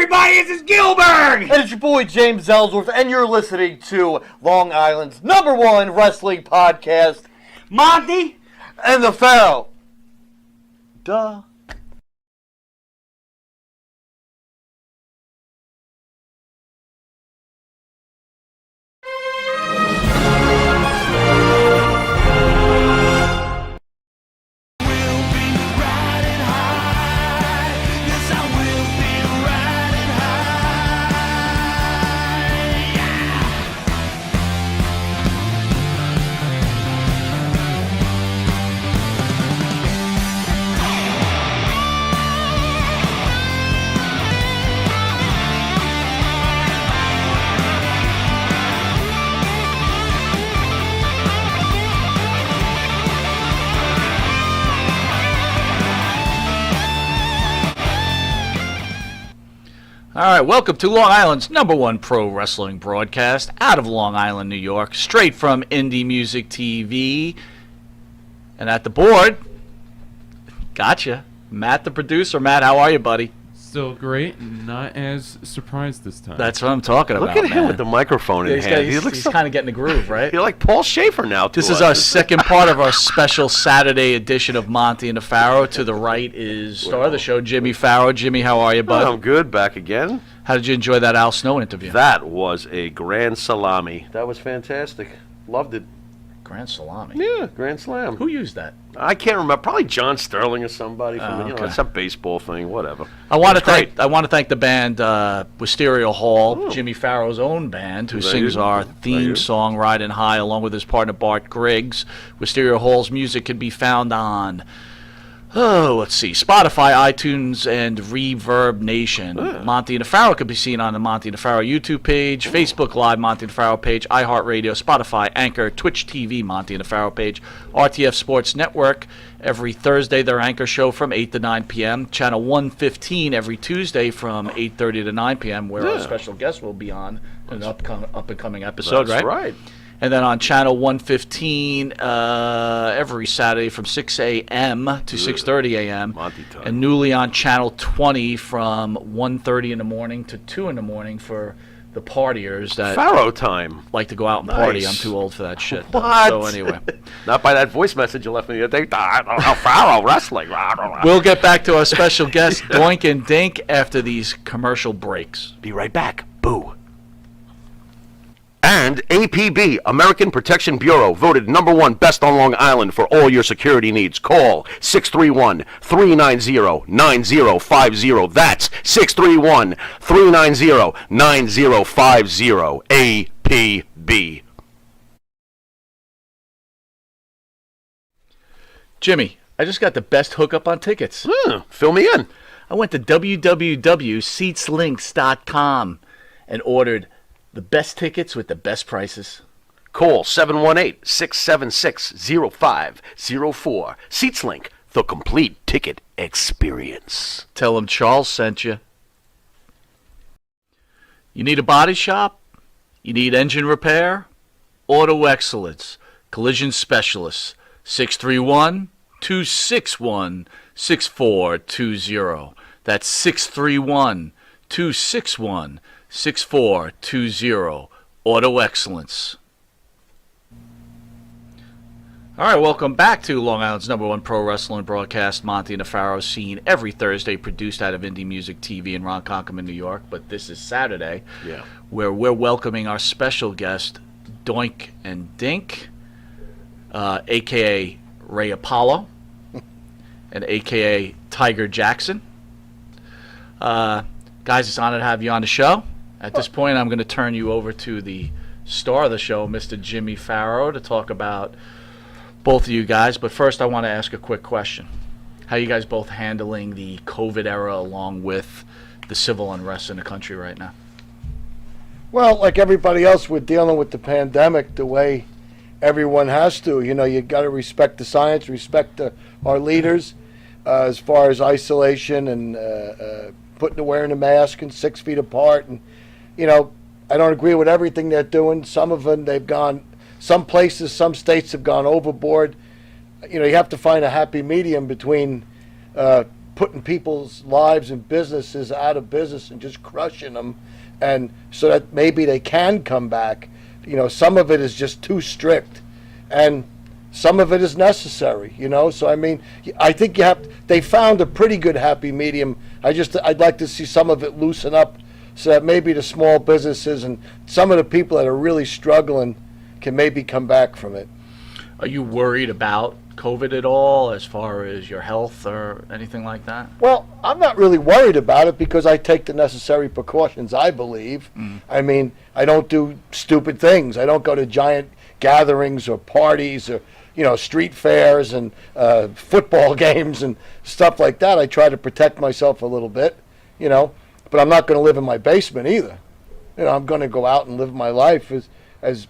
everybody? This is Gilbert! And it's your boy James Ellsworth, and you're listening to Long Island's #1 wrestling podcast, Monty and the Pharaoh. Duh. All right, welcome to Long Island's #1 pro wrestling broadcast out of Long Island, New York, straight from Indie Music TV. And at the board, gotcha, Matt the producer. Matt, how are you, buddy? Still great, not as surprised this time. That's what I'm talking about, Look at him man. with the microphone in hand. He's kind of getting the groove, right? You're like Paul Schaefer now. This is our second part of our special Saturday edition of Monty and the Pharaoh. To the right is star of the show, Jimmy Pharaoh. Jimmy, how are you, bud? I'm good. Back again. How did you enjoy that Al Snow interview? That was a grand salami. That was fantastic. Loved it. Grand Salami? Yeah, grand slam. Who used that? I can't remember. Probably John Sterling or somebody from okay. it's a baseball thing. Whatever. I want to thank the band Wisteria Hall, Jimmy Pharaoh's own band, who sings our theme song "Riding High" along with his partner Bart Griggs. Wisteria Hall's music can be found on Spotify, iTunes, and Reverb Nation. Monty and the Pharaoh can be seen on the Monty and the Pharaoh YouTube page, Facebook Live Monty and the Pharaoh page, iHeartRadio, Spotify, Anchor, Twitch TV Monty and the Pharaoh page, RTF Sports Network every Thursday, their anchor show from 8 to 9 p.m., Channel 115 every Tuesday from 8:30 to 9 p.m., where our special guest will be on an up-and-coming episode, That's right? right. And then on Channel 115 every Saturday from 6 a.m. to 6:30 a.m. Monty time. And newly on Channel 20 from 1:30 in the morning to 2 in the morning for the partiers that Pharaoh time. like to go out and party. Nice. I'm too old for that shit. What? So anyway. Not by that voice message you left me. Pharaoh wrestling. We'll get back to our special guest, Doink and Dink, after these commercial breaks. Be right back. Boo. And APB, American Protection Bureau, voted #1 best on Long Island for all your security needs. Call 631-390-9050. That's 631-390-9050. APB. Jimmy, I just got the best hookup on tickets. Fill me in. I went to www.seatslinks.com and ordered the best tickets with the best prices. Call 718-676-0504. SeatsLink, the complete ticket experience. Tell them Charles sent you. You need a body shop? You need engine repair? Auto Excellence, Collision Specialists, 631-261-6420. That's 631-261-6420. Auto Excellence. All right, welcome back to Long Island's #1 pro wrestling broadcast, Monty and the Pharaoh, seen every Thursday, produced out of Indie Music TV in Ronkonkoma, New York. But this is Saturday, where we're welcoming our special guest, Doink and Dink, a.k.a. Ray Apollo, and a.k.a. Tiger Jackson. Guys, it's an honor to have you on the show. At this point, I'm going to turn you over to the star of the show, Mr. Jimmy Pharaoh, to talk about both of you guys. But first, I want to ask a quick question. How are you guys both handling the COVID era along with the civil unrest in the country right now? Well, like everybody else, we're dealing with the pandemic the way everyone has to. You know, you got to respect the science, respect our leaders as far as isolation and wearing a mask and 6 feet apart. And, you know, I don't agree with everything they're doing. Some of them, some places, some states have gone overboard. You know, you have to find a happy medium between putting people's lives and businesses out of business and just crushing them, and so that maybe they can come back. Some of it is just too strict, and some of it is necessary. So I mean, I think they found a pretty good happy medium. I'd like to see some of it loosen up, so that maybe the small businesses and some of the people that are really struggling can maybe come back from it. Are you worried about COVID at all, as far as your health or anything like that? Well, I'm not really worried about it because I take the necessary precautions, I believe. I mean, I don't do stupid things. I don't go to giant gatherings or parties or, street fairs and football games and stuff like that. I try to protect myself a little bit, but I'm not going to live in my basement either. I'm going to go out and live my life as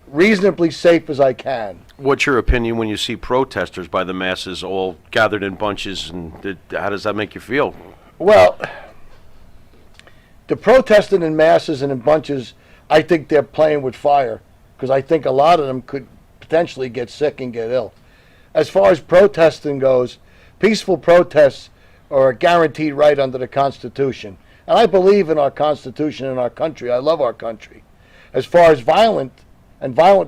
reasonably safe as I can. What's your opinion when you see protesters by the masses all gathered in bunches, and how does that make you feel? Well, the protesting in masses and in bunches, I think they're playing with fire, because I think a lot of them could potentially get sick and get ill. As far as protesting goes, peaceful protests are a guaranteed right under the Constitution. And I believe in our Constitution and our country. I love our country. As far as violent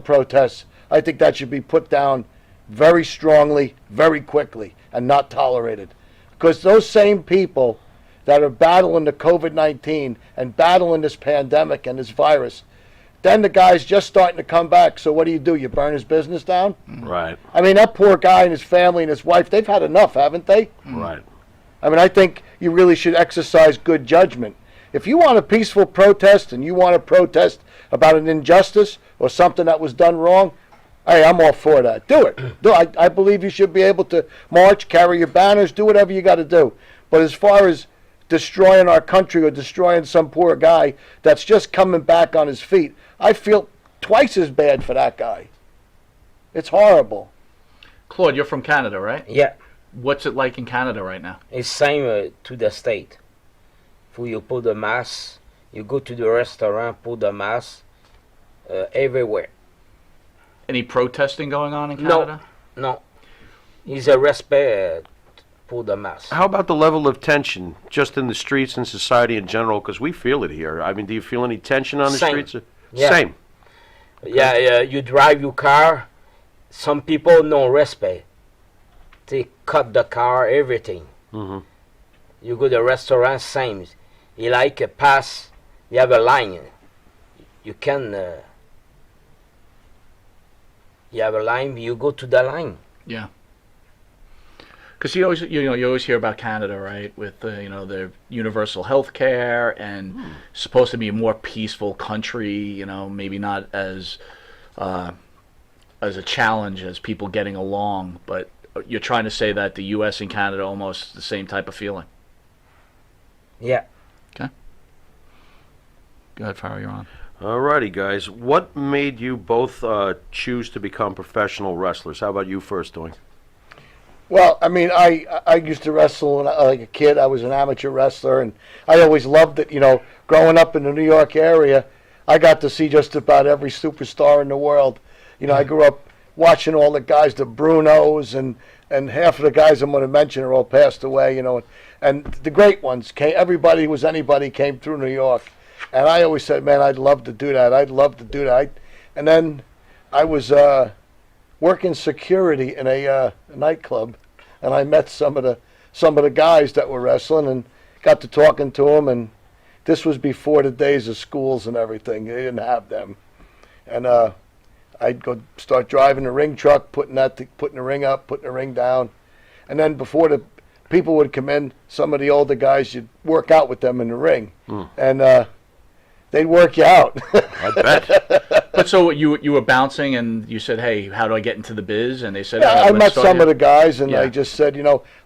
protests, I think that should be put down very strongly, very quickly, and not tolerated. Because those same people that are battling the COVID-19 and battling this pandemic and this virus, then the guy's just starting to come back. So what do? You burn his business down? Right. I mean, that poor guy and his family and his wife, they've had enough, haven't they? Right. I mean, I think you really should exercise good judgment. If you want a peaceful protest and you want to protest about an injustice or something that was done wrong, hey, I'm all for that. Do it. I believe you should be able to march, carry your banners, do whatever you got to do. But as far as destroying our country or destroying some poor guy that's just coming back on his feet, I feel twice as bad for that guy. It's horrible. Claude, you're from Canada, right? Yeah, What's it like in Canada right now? it's same to the state. For you put the mask, you go to the restaurant, put the mask everywhere. Any protesting going on in No. Canada? No, it's a respect put the mask. How about the level of tension just in the streets and society in general? Because we feel it here. I mean, do you feel any tension on the Same. streets? Yeah. Same. Yeah, you drive your car. Some people no respect. They cut the car, everything. Hmm. You go to the restaurant, same. You like a pass, you have a line. You can, you have a line, you go to the line. Yeah. Because you always hear about Canada, right? With their universal health care and supposed to be a more peaceful country. Maybe not as a challenge as people getting along, but you're trying to say that the U.S. and Canada are almost the same type of feeling. Yeah. Okay. Go ahead, Farrell, you're on. Alrighty, guys. What made you both choose to become professional wrestlers? How about you first, Doink? Well, I mean, I used to wrestle when like a kid. I was an amateur wrestler, and I always loved it. Growing up in the New York area, I got to see just about every superstar in the world. I grew up watching all the guys, the Brunos, and half of the guys I'm going to mention are all passed away. And the great ones came. Everybody who was anybody came through New York, and I always said, man, I'd love to do that. I'd love to do that. And then I was working security in a nightclub, and I met some of the guys that were wrestling and got to talking to them. And this was before the days of schools and everything. They didn't have them, and I'd go start driving the ring truck, putting the ring up, putting the ring down, and then before the people would come in, some of the older guys, you'd work out with them in the ring, and they'd work you out. I bet. But so you were bouncing, and you said, "Hey, how do I get into the biz?" And they said, Yeah, I let's met start some here." of the guys, and Yeah. I just said,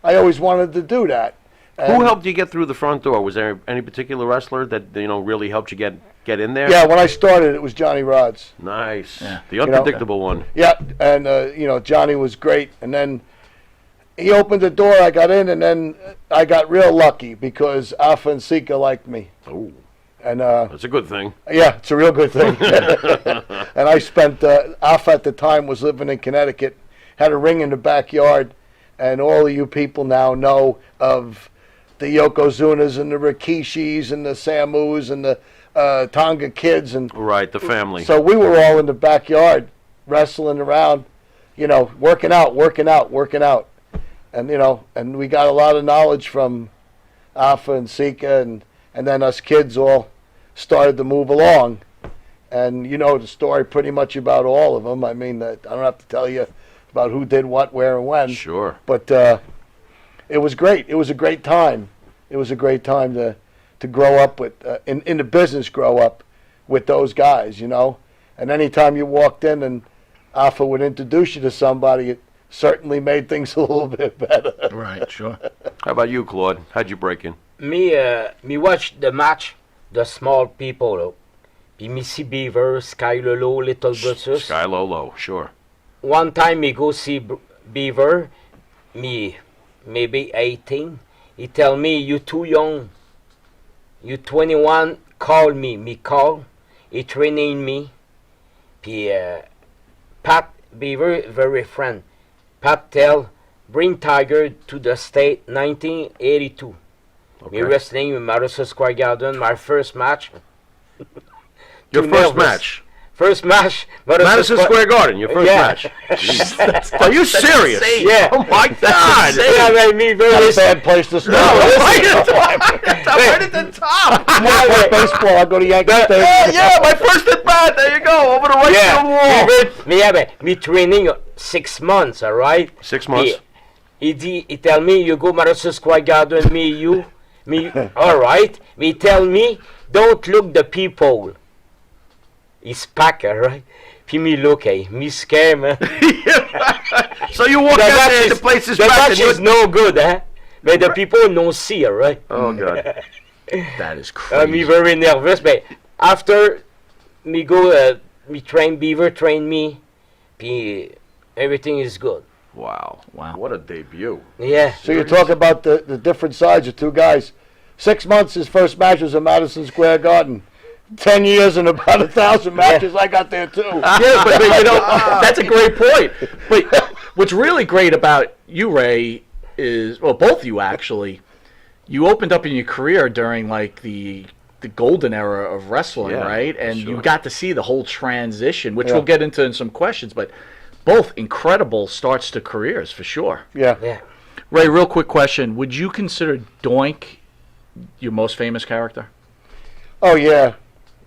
I always wanted to do that. Who And- helped you get through the front door? Was there any particular wrestler that really helped you get in there? Yeah, when I started, it was Johnny Rods. Nice. Yeah. The unpredictable one. Yeah, and Johnny was great. And then he opened the door, I got in, and then I got real lucky because Alpha and Sika liked me. Oh, And that's a good thing. yeah, it's a real good thing. And I spent Alpha at the time was living in Connecticut, had a ring in the backyard, and all of you people now know of the Yokozunas and the Rikishis and the Samus and the Tonga kids, and Right, the family. so we were all in the backyard wrestling around, working out, and and we got a lot of knowledge from Alpha and Sika, and then us kids all started to move along, and the story pretty much about all of them. I mean, I don't have to tell you about who did what, where, and when. Sure. But it was great. It was a great time. It was a great time to grow up with, in the business, grow up with those guys, And anytime you walked in and Alpha would introduce you to somebody, it certainly made things a little bit better. Right, sure. How about you, Claude? How'd you break in? Me watch the match, the small people. Puis me see Beaver, Sky Lolo, Little Brutus. Sky Lolo, sure. One time me go see Beaver, me maybe 18. He tell me, you too young. You 21, call me. Me call. He training me. Puis Pat Beaver, very friend. Pat tell, bring Tiger to the state 1982. Okay. Me wrestling in Madison Square Garden, my first match. Your Too first nervous. match. First match. Madison Square Garden, your first Yeah. match. Jeez. Are you serious? insane. Yeah. Oh my God. Yeah, made me very Not a bad place to start. Right at the top. I play baseball. I go to Yankee Stadium. Yeah, my first at bat. There you go. Over the right field wall. Me training 6 months, all right? 6 months. He tell me, you go Madison Square Garden, me, all right? Me tell me, don't look the people. He's packed, all right? Puis me look, me scare, man. So you walk out there, the place is the packed. match is no good, eh? But the people no see, all right? Oh, God. That is crazy. Me very nervous, but after me go, me train Beaver, train me, puis everything is good. Wow. Wow. What a debut. Yeah. So you're talking about the different sides of two guys. 6 months, his first match was in Madison Square Garden. 10 years and about 1,000 matches. I got there too. Yeah, but that's a great point. But what's really great about you, Ray, is, well, both of you actually, you opened up in your career during like the golden era of wrestling, Yeah, right? And sure. you got to see the whole transition, which Yeah. we'll get into in some questions, but both incredible starts to careers for sure. Yeah. Yeah. Ray, real quick question. Would you consider Doink your most famous character? Oh yeah,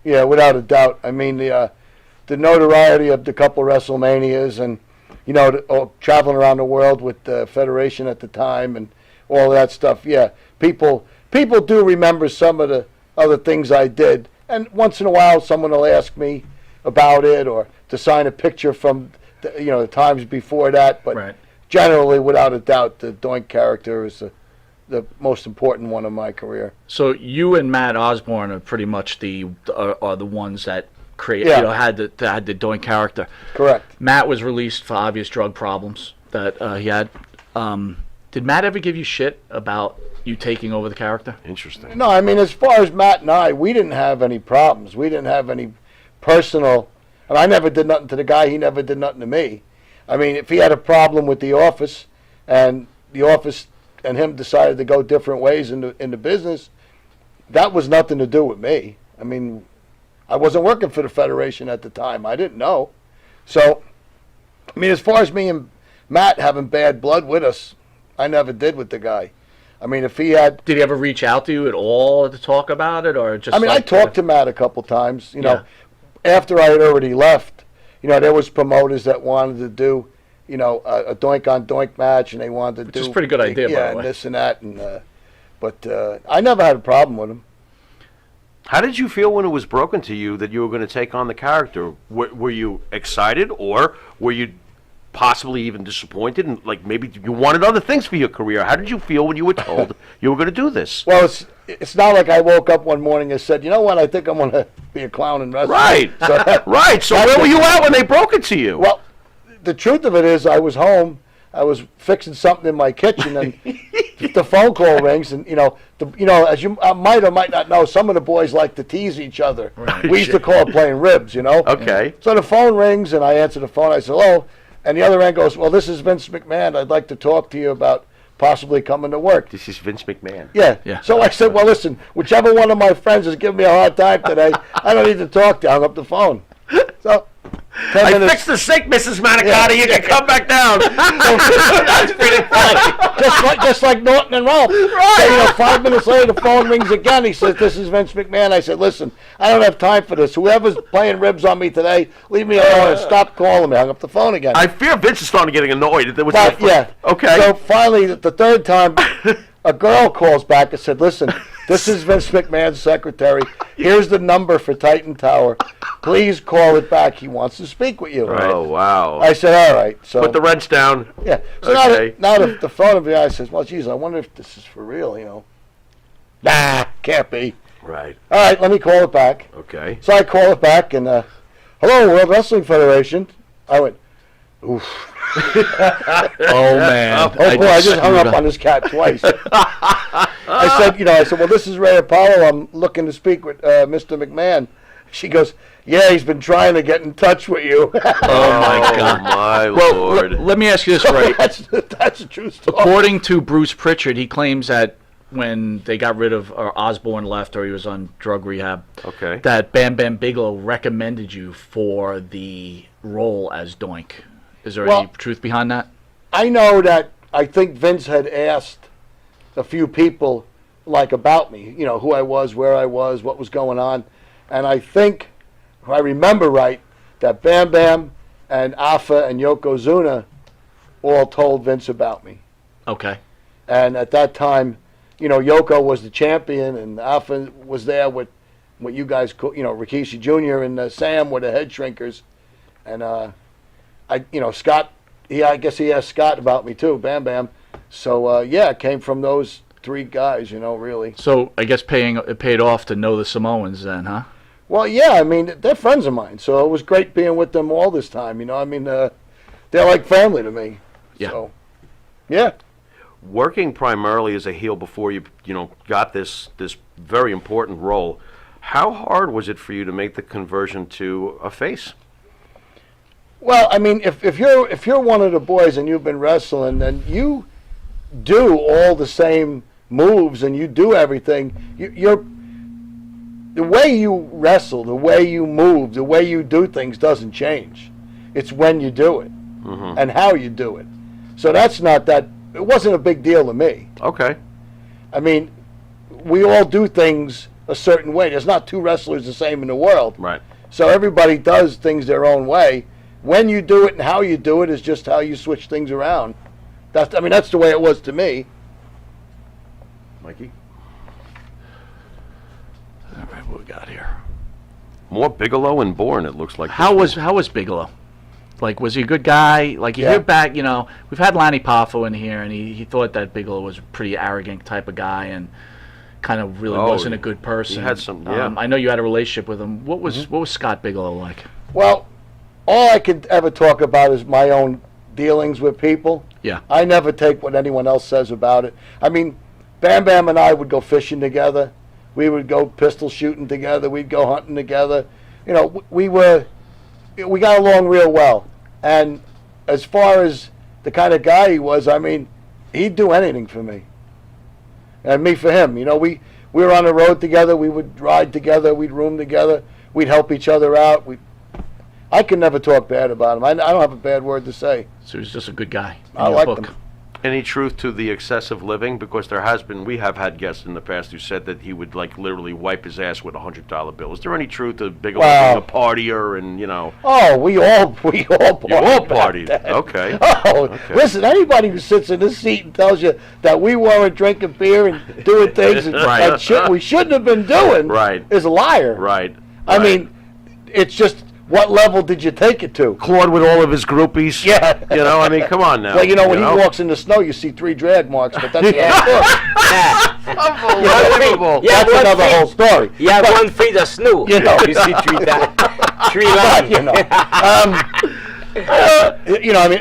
yeah, without a doubt. I mean the notoriety of the couple WrestleManias, and traveling around the world with the Federation at the time, and all that stuff. Yeah, people do remember some of the other things I did, and once in a while someone will ask me about it or to sign a picture from the times before that. But Right. generally, without a doubt, the Doink character is the most important one of my career. So you and Matt Osborne are pretty much are the ones that create, Yeah. had the Doink character. Correct. Matt was released for obvious drug problems that he had. Did Matt ever give you shit about you taking over the character? Interesting. No, I mean, as far as Matt and I, we didn't have any problems. We didn't have any personal, and I never did nothing to the guy. He never did nothing to me. I mean, if he had a problem with the office, and the office and him decided to go different ways in the business, that was nothing to do with me. I mean, I wasn't working for the Federation at the time. I didn't know. So, I mean, as far as me and Matt having bad blood with us, I never did with the guy. I mean, if he had... Did he ever reach out to you at all to talk about it, or just? I mean, I talked to Matt a couple times, Yeah. after I had already left. There was promoters that wanted to do, a Doink on Doink match, and they wanted to Which do... is a pretty good idea, by the and way. this and that, but I never had a problem with him. How did you feel when it was broken to you that you were going to take on the character? Were you excited, or were you possibly even disappointed, and like maybe you wanted other things for your career? How did you feel when you were told you were going to do this? Well, it's not like I woke up one morning and said, you know what, I think I'm going to be a clown and wrestler. Right. So, Right. So where were you at when they broke it to you? well, the truth of it is I was home. I was fixing something in my kitchen, and the phone call rings, and as you might or might not know, some of the boys like to tease each other. Right. We used to call it playing ribs, Okay. So the phone rings, and I answer the phone. I said, hello. And the other end goes, well, this is Vince McMahon. I'd like to talk to you about possibly coming to work. This is Vince McMahon. Yeah. So I said, well, listen, whichever one of my friends is giving me a hard time today, I don't need to talk to you. I hung up the phone. So 10 I minutes. fixed the sink, Mrs. Manicotti. You can come back down. That's pretty funny. just like Norton and Ralph. Right. So, 5 minutes later, the phone rings again. He says, this is Vince McMahon. I said, listen, I don't have time for this. Whoever's playing ribs on me today, leave me alone and stop calling me. I hung up the phone again. I fear Vince is starting getting annoyed. Yeah. Okay. So finally, the third time, a girl calls back and said, listen, this is Vince McMahon's secretary. Here's the number for Titan Tower. Please call it back. He wants to speak with you. Right. Oh, wow. I said, all right. So Put the wrench down. yeah. So Okay. now the phone of the guy says, well, geez, I wonder if this is for real, Nah, can't be. Right. All right, let me call it back. Okay. So I call it back and, hello, World Wrestling Federation. I went, oof. Oh man! Oh boy, I just hung up on this cat twice. I said, well, this is Ray Apollo. I'm looking to speak with Mr. McMahon. She goes, yeah, he's been trying to get in touch with you. Oh my God! My Well, Lord. let me ask you this, Ray. that's a true story. According to Bruce Pritchard, he claims that when they got rid of or Osborne left or he was on drug rehab, Okay. that Bam Bam Bigelow recommended you for the role as Doink. Is there any truth behind that? I know that I think Vince had asked a few people, about me, who I was, where I was, what was going on. And I think, if I remember right, that Bam Bam and Alpha and Yokozuna all told Vince about me. Okay. And at that time, Yoko was the champion and Alpha was there with what you guys call, Rikishi Jr. and Sam were the head shrinkers. And, Scott, I guess he asked Scott about me too, Bam Bam. So, it came from those three guys, really. So I guess it paid off to know the Samoans then, huh? Well, yeah, I mean, they're friends of mine, so it was great being with them all this time, they're like family to me. Yeah. So, yeah. Working primarily as a heel before you got this very important role, how hard was it for you to make the conversion to a face? Well, I mean, if you're one of the boys and you've been wrestling, then you do all the same moves and you do everything. You're the way you wrestle, the way you move, the way you do things doesn't change. It's when you do it and how you do it. So that's not that. It wasn't a big deal to me. Okay. I mean, we all do things a certain way. There's not two wrestlers the same in the world. Right. So everybody does things their own way. When you do it and how you do it is just how you switch things around. That's the way it was to me. Mikey? All right, what we got here? More Bigelow and Bourne, it looks like. How was Bigelow? Like, was he a good guy? Like, you Yeah. hear back, we've had Lanny Poffo in here, and he thought that Bigelow was a pretty arrogant type of guy and kind of really wasn't a good person. He had some, yeah. I know you had a relationship with him. What was Scott Bigelow like? Well, all I could ever talk about is my own dealings with people. Yeah. I never take what anyone else says about it. I mean, Bam Bam and I would go fishing together. We would go pistol shooting together. We'd go hunting together. We got along real well. And as far as the kind of guy he was, I mean, he'd do anything for me. And me for him. We were on the road together. We would ride together. We'd room together. We'd help each other out. I can never talk bad about him. I don't have a bad word to say. So he's just a good guy. I like him. Any truth to the excessive living? Because we have had guests in the past who said that he would literally wipe his ass with $100 bill. Is there any truth to Bigelow being a partier and Oh, we all partied. You all partied. Okay. Oh, Okay. Listen, anybody who sits in this seat and tells you that we weren't drinking beer and doing things Right. that we shouldn't have been doing Right. is a liar. Right. I mean, it's just, what level did you take it to? Claude with all of his groupies. Yeah. I mean, come on now. Well, when he walks in the snow, you see 3 drag marks, but that's another story. Unbelievable. Yeah, That's another whole story. Yeah, one feet of snow. You know. You see three But, lines. I mean,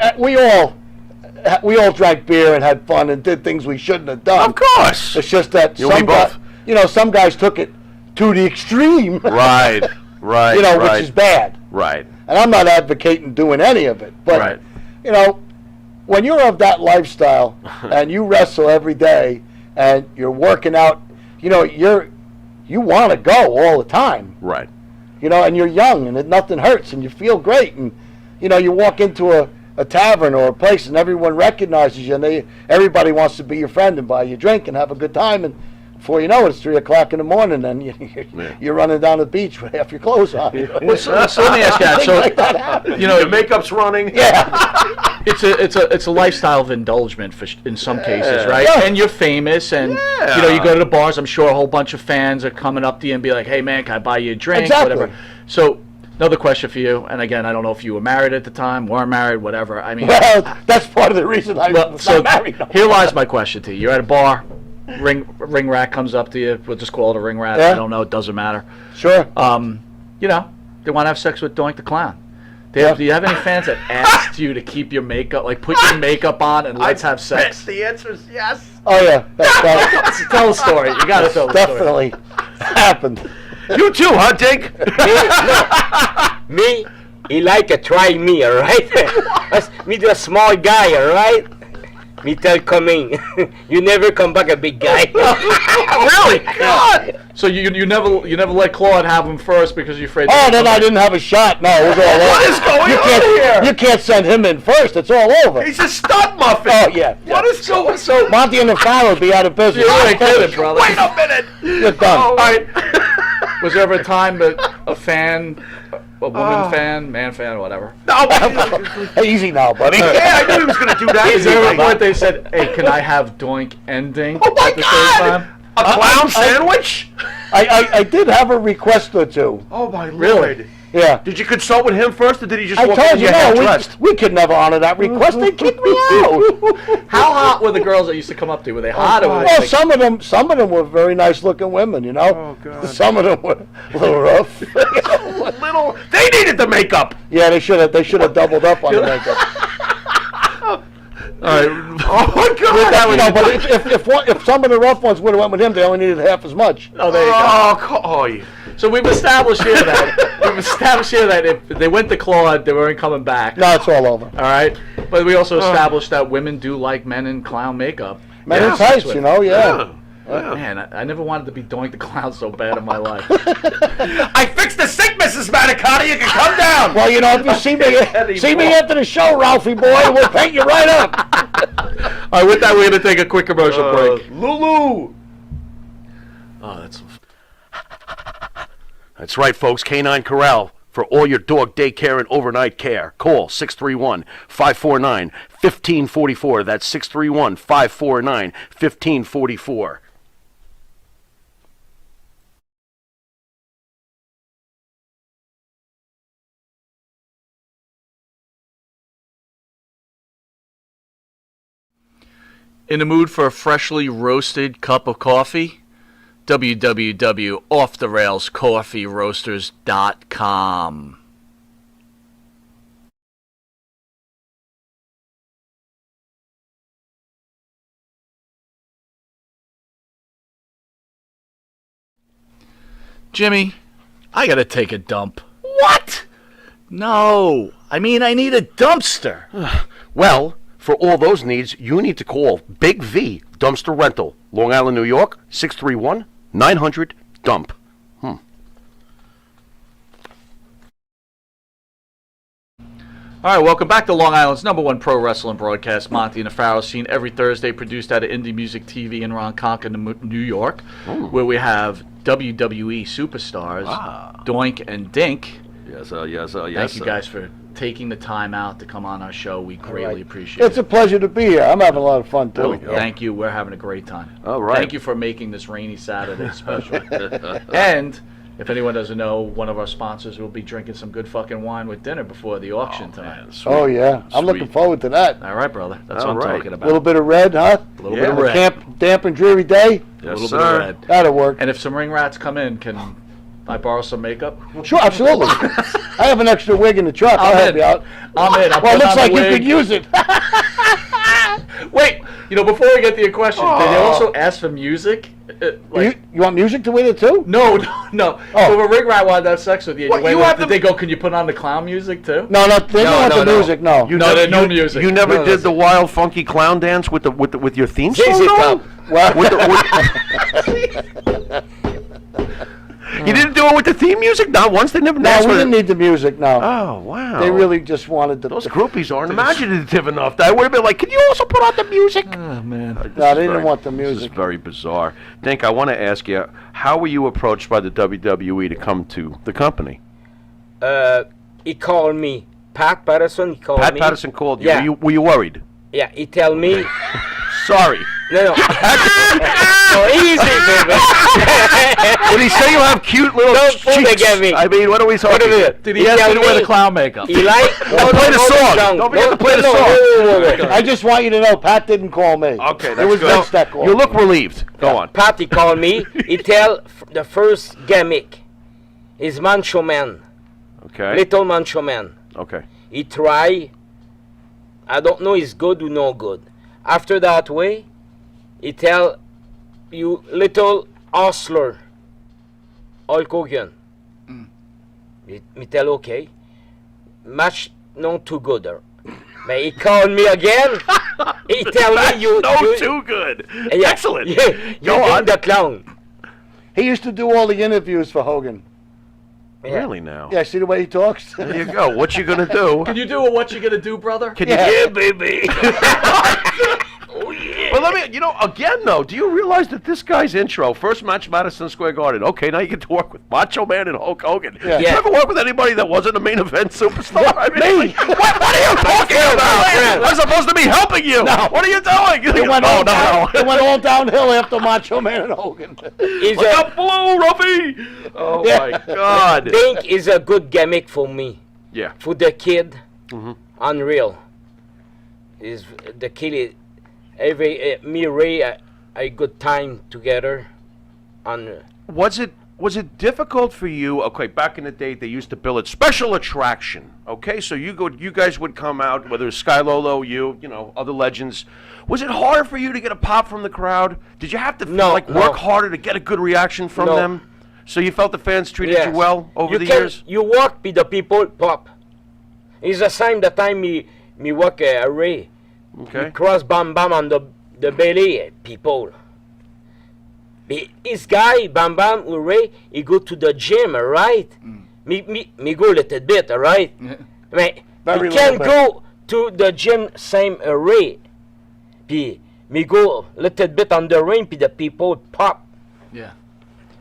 we all drank beer and had fun and did things we shouldn't have done. Of course. It's just that You and me both. some guys took it to the extreme. Right. Right. Which is bad. Right. And I'm not advocating doing any of it, but Right. you know, when you're of that lifestyle and you wrestle every day and you're working out, you know, you want to go all the time. Right. You know, and you're young and nothing hurts and you feel great. And, you know, you walk into a tavern or a place and everyone recognizes you and everybody wants to be your friend and buy you a drink and have a good time. And before you know it, it's 3 o'clock in the morning and you're running down the beach with half your clothes on. Well, so let me ask you that. So, like that happen. you know, Your makeup's running. Yeah. it's a lifestyle of indulgence in some cases, right? Yeah. And you're famous, and you know, you go to the bars. I'm sure a whole bunch of fans are coming up to you and be like, "Hey, man, can I buy you a drink?" Exactly. Whatever. So, another question for you, and again, I don't know if you were married at the time, weren't married, whatever. I mean, Well, that's part of the reason I'm not married. No. here lies my question to you. You're at a bar, ring rat comes up to you. We'll just call it a ring rat. Yeah. I don't know. It doesn't matter. Sure. You know, they want to have sex with Doink the Clown. Do you have any fans that asked you to keep your makeup, like put your makeup on and let's have sex? The answer is yes. Oh, yeah. That Tell the story. You got to tell the story. definitely happened. You too, huh, Dink? Me, he like to try me, all right? Me, the small guy, all right? Me tell coming, you never come back a big guy. Really? God. So you never let Claude have him first because you're afraid. Oh, then I didn't have a shot. No, it was all over. What is going you on can't, here? You can't send him in first. It's all over. He's a stunt muffin. Oh, yeah. What is going on? Monty and the Fowler would be out of business. You ain't kidding, brother. Wait a minute. You're done. All right. Was there ever a time that a fan, a woman fan, man fan, whatever? No, Hey, easy now, buddy. yeah, I knew he was going to do that. Is there ever a point they said, "Hey, can I have Doink and Dink Oh my at the God! same time?" A clown sandwich? I did have a request or two. Oh my Really? lord! Yeah. Did you consult with him first, or did he just I walk told in you, your half no, dressed? we could never honor that request. They kicked me out. How hot were the girls that used to come up to you? Were they hot or were they Well, like, some of them were very nice looking women, you know. Oh, God. Some of them were a little rough. Little, they needed the makeup. Yeah, they should have doubled up on the makeup. all right? Oh my god! You know, but if some of the rough ones would have went with him, they only needed half as much. Oh, there you go. Oh, yeah. So we've established here that if they went to Claude, they weren't coming back. No, it's all over. All right, but we also established that women do like men in clown makeup. Men in Yeah. tights, you know, yeah. Man, I never wanted to be Doink the Clown so bad in my life. I fixed the sick, Mrs. Manicotti. You can come down. Well, you know, if you see me after the show, Ralphie boy, we'll paint you right up. All right, with that, we're going to take a quick commercial break. Lulu. Oh, That's right, folks. Canine Corral for all your dog daycare and overnight care. Call 631-549-1544. That's 631-549-1544. In the mood for a freshly roasted cup of coffee? www.offtherailscoffeeroasters.com. Jimmy, I gotta take a dump. What? No, I mean I need a dumpster. Well, for all those needs, you need to call Big V Dumpster Rental, Long Island, New York, 631-900-DUMP. All right, welcome back to Long Island's #1 pro wrestling broadcast, Monty and the Pharaoh Scene, every Thursday, produced out of Indie Music TV in Ronkonkoma, New York, where we have WWE superstars, Doink and Dink. Yes, yes, Thank you guys for taking the time out to come on our show. We greatly appreciate It's a pleasure to be here. I'm having a lot of fun, too. it. Thank you. We're having a great time. All right. Thank you for making this rainy Saturday special. And if anyone doesn't know, one of our sponsors will be drinking some good fucking wine with dinner before the auction tonight. Oh, yeah. I'm looking Sweet. forward to that. All right, brother. That's All what I'm right. talking A about. little bit of red, huh? A little Yeah. bit of red. Damp and dreary day. A little bit of red. That'll work. And if some ring rats come in, can I borrow some makeup? Sure, absolutely. I have an extra wig in the truck. I'll help you out. I'm in. Well, it looks like you could use it. Wait, before we get to your question, did they also ask for music? You want music to with it too? No. Oh. So when Rig Rat wanted to have sex with you, What, wait, you have did they go, can you put on the clown music too? No, they don't want the music. No. There's no music. You never No, did the wild, funky clown dance with your theme ZZ song? Top. Well, You didn't do it with the theme music? Not once? They never no, danced we with didn't it? need the music. No. Oh, wow. They really just wanted the. Those groupies aren't imaginative enough. I would have been like, can you also put on the music? Oh, man. No, they didn't want the This is music. very bizarre. Dink, I want to ask you, how were you approached by the WWE to come to the company? He called me. Pat Patterson, he called Pat me. Patterson called you. Yeah. Were you worried? Yeah, he tell me. Sorry. No. So easy, baby. Did he say you have cute little Don't put cheeks? it at me. I mean, what are we talking What is about? it? Did he ask you to wear the clown makeup? He like. Don't play the song. Don't forget to play the song. Wait. I just want you to know, Pat didn't call me. Okay, It that's was good. Vince that called. You look relieved. Go on. Patty called me. He tell the first gimmick is Mancho Man, Okay. Little Mancho Man. Okay. He try. I don't know he's good or no good. After that way, he tell you Little Hustler, Hulk Hogan. Me tell okay. Match not too good. But he called me again. He tell me you. too good. Yeah, Excellent. Yeah, you Go on. the clown. He used to do all the interviews for Hogan. Yeah. Really now? Yeah, see the way he talks? There you go. What you gonna do? Can you do a what you gonna do, brother? Can Yeah. you? Yeah, baby. Oh yeah. But let me, again though, do you realize that this guy's intro, first match, Madison Square Garden? Okay, now you get to work with Macho Man and Hulk Hogan. Yeah. You ever work with anybody that wasn't a main event superstar? I mean, Me. what are you talking about? I'm supposed to be helping you. No. What are you doing? It went, no, all no, down, no. it went all downhill after Macho Man and Hogan. He's Look a, up below, Ruffy. Oh Yeah. my God. Dink is a good gimmick for me. Yeah. For the kid, Mhm. unreal. Is the kid every me Ray a good time together, and Was it difficult for you? Okay, back in the day, they used to bill it special attraction. Okay, so you guys would come out, whether it's Sky Lolo, other legends. Was it harder for you to get a pop from the crowd? Did you have to No, work no. harder to get a good reaction from No. them? So you felt the fans treated yes. you well over you the can, years? You walk with the people pop. It's the same the time me walk a Ray. Okay. Cross Bam Bam on the belly people. This guy Bam Bam with Ray, he go to the gym, alright? Me go a little bit, alright? Me Very can little bit. go to the gym same Ray. Me go little bit on the ring, the people pop. Yeah.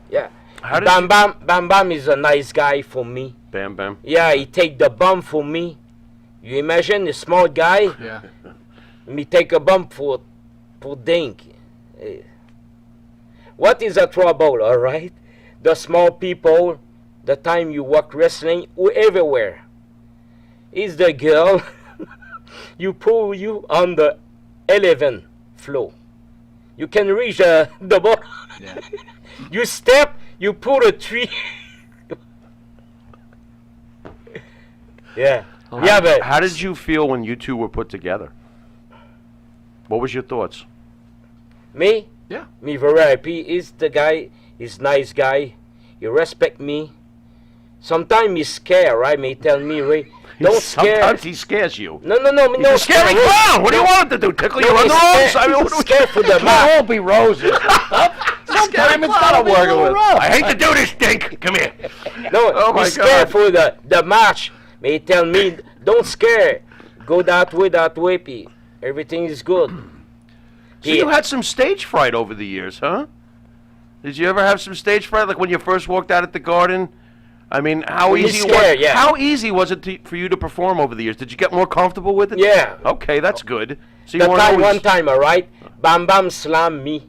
Yeah. How did Bam you- Bam Bam Bam is a nice guy for me. Bam Bam. Yeah, he take the bump for me. You imagine a small guy? Yeah. Me take a bump for Dink. What is the trouble, alright? The small people, the time you walk wrestling, everywhere. Is the girl, you pull you on the 11th floor. You can reach the bottom. Yeah. You step, you put a tree. Yeah. Yeah, but How did you feel when you two were put together? What was your thoughts? me? Yeah. Me very happy. Is the guy, he's nice guy. He respect me. Sometimes he's scared, right? Me tell me, Ray, don't scare. Sometimes he scares you. No, me He's no a scary scare. clown. What do you want him to do? Tickle your he's underarms? scared, I mean, what he's do we- scared for the It match. won't be roses. Sometimes it's gotta be a little rough. I hate to do this, Dink. Come here. No, Oh my he's scared God. for the match. Me tell me, don't scare. Go that way, P. Everything is good. So you had some stage fright over the years, huh? Did you ever have some stage fright, like when you first walked out at the Garden? I mean, how When you're easy scared, was yeah. How easy was it for you to perform over the years? Did you get more comfortable with it? Yeah. Okay, that's good. So you The weren't time, always- one time, alright? Bam Bam slam me.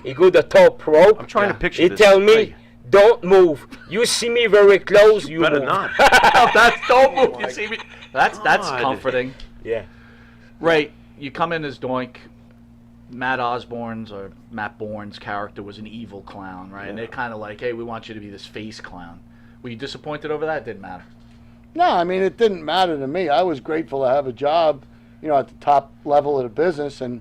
He go the top rope. I'm trying to picture He this. tell me, Hey, don't move. You see me very close, you better move. not. Don't move. You see me? That's God. comforting. Yeah. Ray, you come in as Doink. Matt Osborne's or Matt Bourne's character was an evil clown, right? And they're kind of like, hey, we want you to be this face clown. Were you disappointed over that? It didn't matter. No, I mean, it didn't matter to me. I was grateful to have a job, at the top level of the business. And,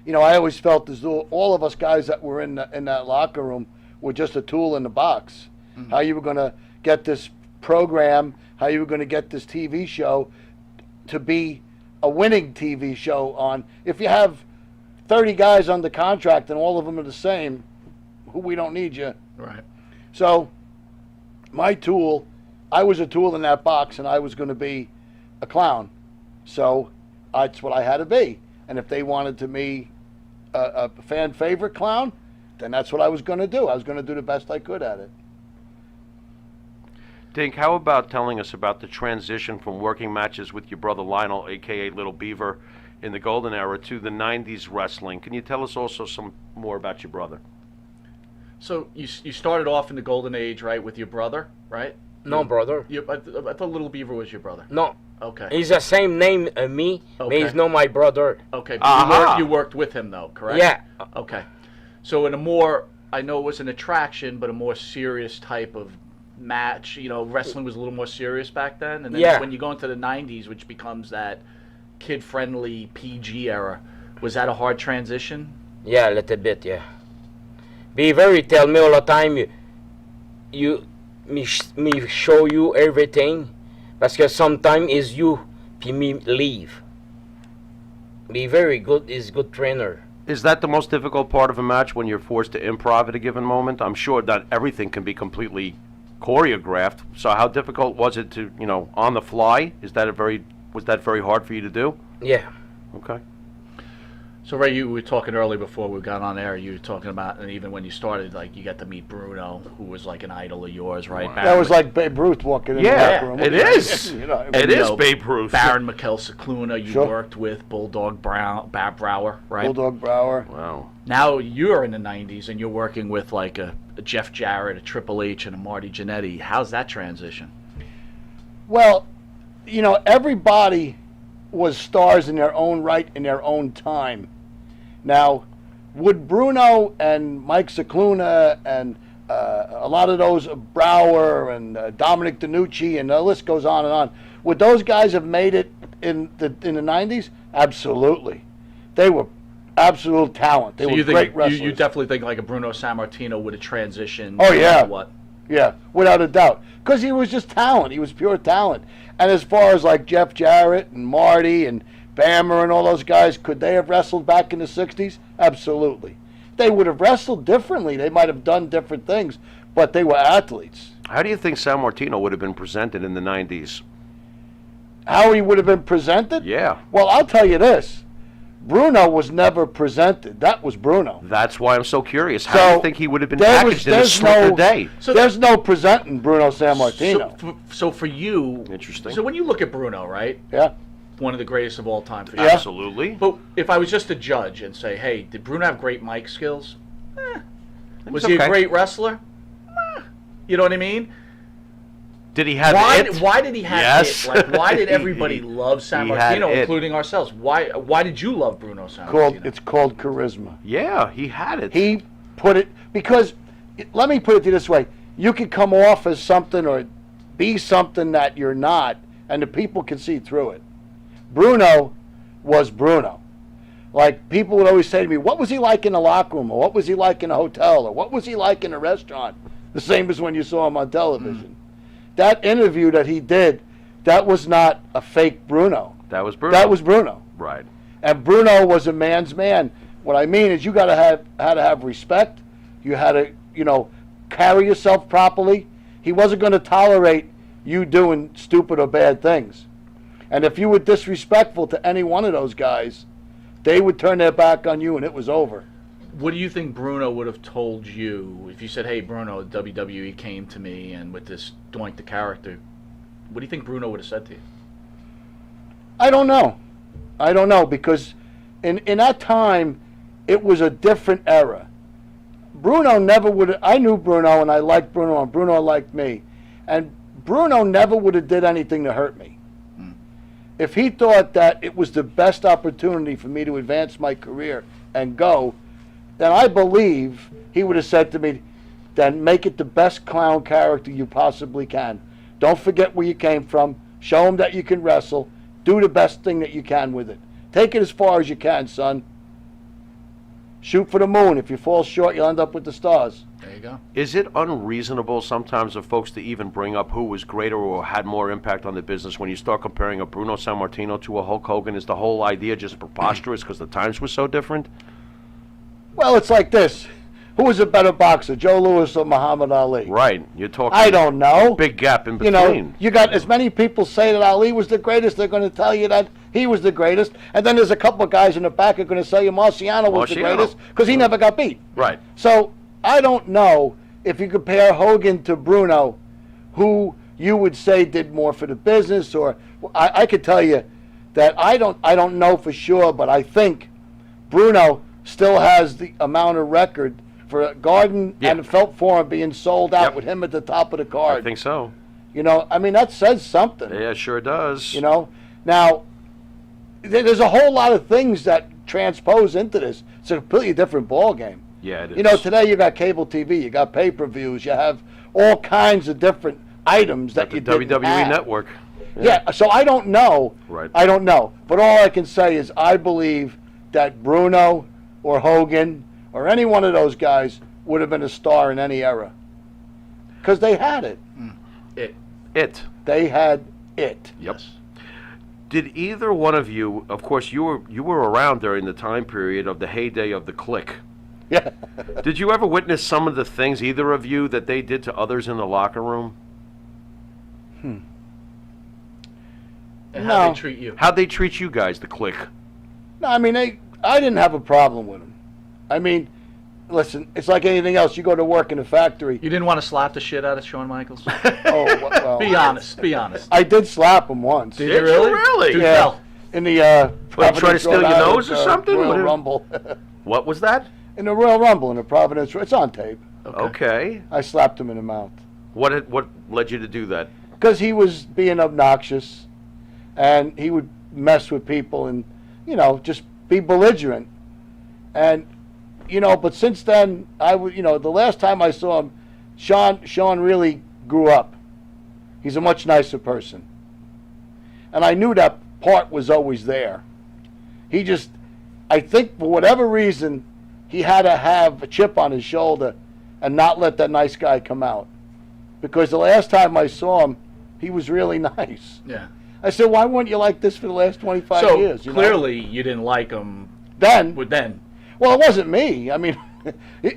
I always felt as though all of us guys that were in that locker room were just a tool in the box. Mm-hmm. How you were going to get this program, how you were going to get this TV show to be a winning TV show on. If you have 30 guys under contract and all of them are the same, we don't need you. Right. So my tool, I was a tool in that box, and I was going to be a clown. So that's what I had to be. And if they wanted to be a fan favorite clown, then that's what I was going to do. I was going to do the best I could at it. Dink, how about telling us about the transition from working matches with your brother Lionel, a.k.a. Little Beaver, in the golden era to the 90s wrestling? Can you tell us also some more about your brother? So you started off in the golden age, right, with your brother, right? No, brother. I thought Little Beaver was your brother. No. Okay. He's the same name me, but Okay. he's not my brother. Okay. But you worked with him, though, correct? Yeah. Okay. So in a more, I know it was an attraction, but a more serious type of match. Wrestling was a little more serious back then. And then when you go into the 90s, which becomes that kid-friendly PG era, was that a hard transition? Yeah, a little bit, yeah. Beaver, he tell me all the time, me show you everything, because sometimes is you, me leave. Be very good, is good trainer. Is that the most difficult part of a match when you're forced to improv at a given moment? I'm sure that everything can be completely choreographed. So how difficult was it to, on the fly? Was that very hard for you to do? Yeah. Okay. So Ray, you were talking earlier before we got on air. You were talking about, and even when you started, you got to meet Bruno, who was like an idol of yours, right? Wow. That was like Babe Ruth walking in the locker room. It is. It is Babe Ruth. Baron Mikel Cicluna, you Sure. worked with Bulldog Brower, right? Bulldog Brower. Wow. Now you're in the 90s and you're working with like a Jeff Jarrett, a Triple H, and a Marty Jannetty. How's that transition? Well, everybody was stars in their own right in their own time. Now, would Bruno and Mike Cicluna and a lot of those Brower and Dominic DeNucci and the list goes on, would those guys have made it in the 90s? Absolutely. They were absolute talent. They were great wrestlers. You definitely think like a Bruno Sammartino would have transitioned. Oh, yeah. What? Yeah, without a doubt. Because he was just talent. He was pure talent. And as far as like Jeff Jarrett and Marty and Bammer and all those guys, could they have wrestled back in the 60s? Absolutely. They would have wrestled differently. They might have done different things, but they were athletes. How do you think San Martino would have been presented in the 90s? How he would have been presented? Yeah. Well, I'll tell you this. Bruno was never presented. That was Bruno. That's why I'm so curious. How do you think he would have been packaged in a there's slicker day? So there's no presenting Bruno Sammartino. So for you, Interesting. So when you look at Bruno, right? Yeah. One of the greatest of all time for you. Yeah. Absolutely. But if I was just a judge and say, hey, did Bruno have great mic skills? Was It's he a okay. great wrestler? You know what I mean? Did he have it? Why did he have Yes. it? Like, why did everybody love San He had Martino, it. including ourselves? Why did you love Bruno San Martino? It's called charisma. Yeah, he had it. He put it, because, let me put it to you this way. You could come off as something or be something that you're not, and the people can see through it. Bruno was Bruno. Like, people would always say to me, what was he like in the locker room? Or what was he like in a hotel? Or what was he like in a restaurant? The same as when you saw him on television. That interview that he did, that was not a fake Bruno. That was Bruno. That was Bruno. Right. And Bruno was a man's man. What I mean is you had to have respect. You had to, carry yourself properly. He wasn't going to tolerate you doing stupid or bad things. And if you were disrespectful to any one of those guys, they would turn their back on you and it was over. What do you think Bruno would have told you if you said, hey, Bruno, WWE came to me and with this Doink the character? What do you think Bruno would have said to you? I don't know, because in that time, it was a different era. Bruno never would. I knew Bruno, and I liked Bruno, and Bruno liked me, and Bruno never would have did anything to hurt me. If he thought that it was the best opportunity for me to advance my career and go, then I believe he would have said to me, then make it the best clown character you possibly can. Don't forget where you came from. Show him that you can wrestle. Do the best thing that you can with it. Take it as far as you can, son. shoot for the moon. If you fall short, you'll end up with the stars. There you go. Is it unreasonable sometimes of folks to even bring up who was greater or had more impact on the business when you start comparing a Bruno Sammartino to a Hulk Hogan? Is the whole idea just preposterous because the times were so different? Well, it's like this. Who was a better boxer, Joe Louis or Muhammad Ali? Right. You're talking I don't know. big gap in You between. know, you got as many people say that Ali was the greatest, they're going to tell you that he was the greatest. And then there's a couple of guys in the back who are going to say you Marciano was the Marciano. greatest because he never got beat. Right. So I don't know if you compare Hogan to Bruno, who you would say did more for the business, or I could tell you that I don't know for sure, but I think Bruno still has the amount of record for a Garden and the Felt Forum being sold out Yep. with him at the top of the I card. think so. You know, I mean, that says something. Yeah, it sure does. You know, now there's a whole lot of things that transpose into this. It's a completely different ball game. Yeah, it is. You know, today you got cable TV, you got pay-per-views, you have all kinds of different items that the you didn't WWE have. Network. Yeah, so I don't know. Right. I don't know. But all I can say is I believe that Bruno or Hogan or any one of those guys would have been a star in any era. Because they had it. It. They had it. Yep. Did either one of you, of course, you were around during the time period of the heyday of the Click. Yeah. Did you ever witness some of the things, either of you, that they did to others in the locker room? And No. how they treat you. How'd they treat you guys, the Click? No, I mean, I didn't have a problem with them. I mean, listen, it's like anything else. You go to work in a factory. You didn't want to slap the shit out of Shawn Michaels? Oh, well, Be honest. Be honest. I did slap him once. Did Did you really? you really? Dude, Yeah. tell. In the What, try to Providence, steal Rhode your Island, nose or something? Royal What- Rumble. What was that? In the Royal Rumble in the Providence, it's on tape. Okay. I slapped him in the mouth What led you to do that? because he was being obnoxious, and he would mess with people and, you know, just be belligerent. And, you know, but since then, you know, the last time I saw him, Sean really grew up. He's a much nicer person. And I knew that part was always there. He just, I think for whatever reason, he had to have a chip on his shoulder and not let that nice guy come out. Because the last time I saw him, he was really nice. Yeah. I said, why weren't you like this for the last 25 So years? You know? clearly you didn't like him Then, then. well, it wasn't me. I mean,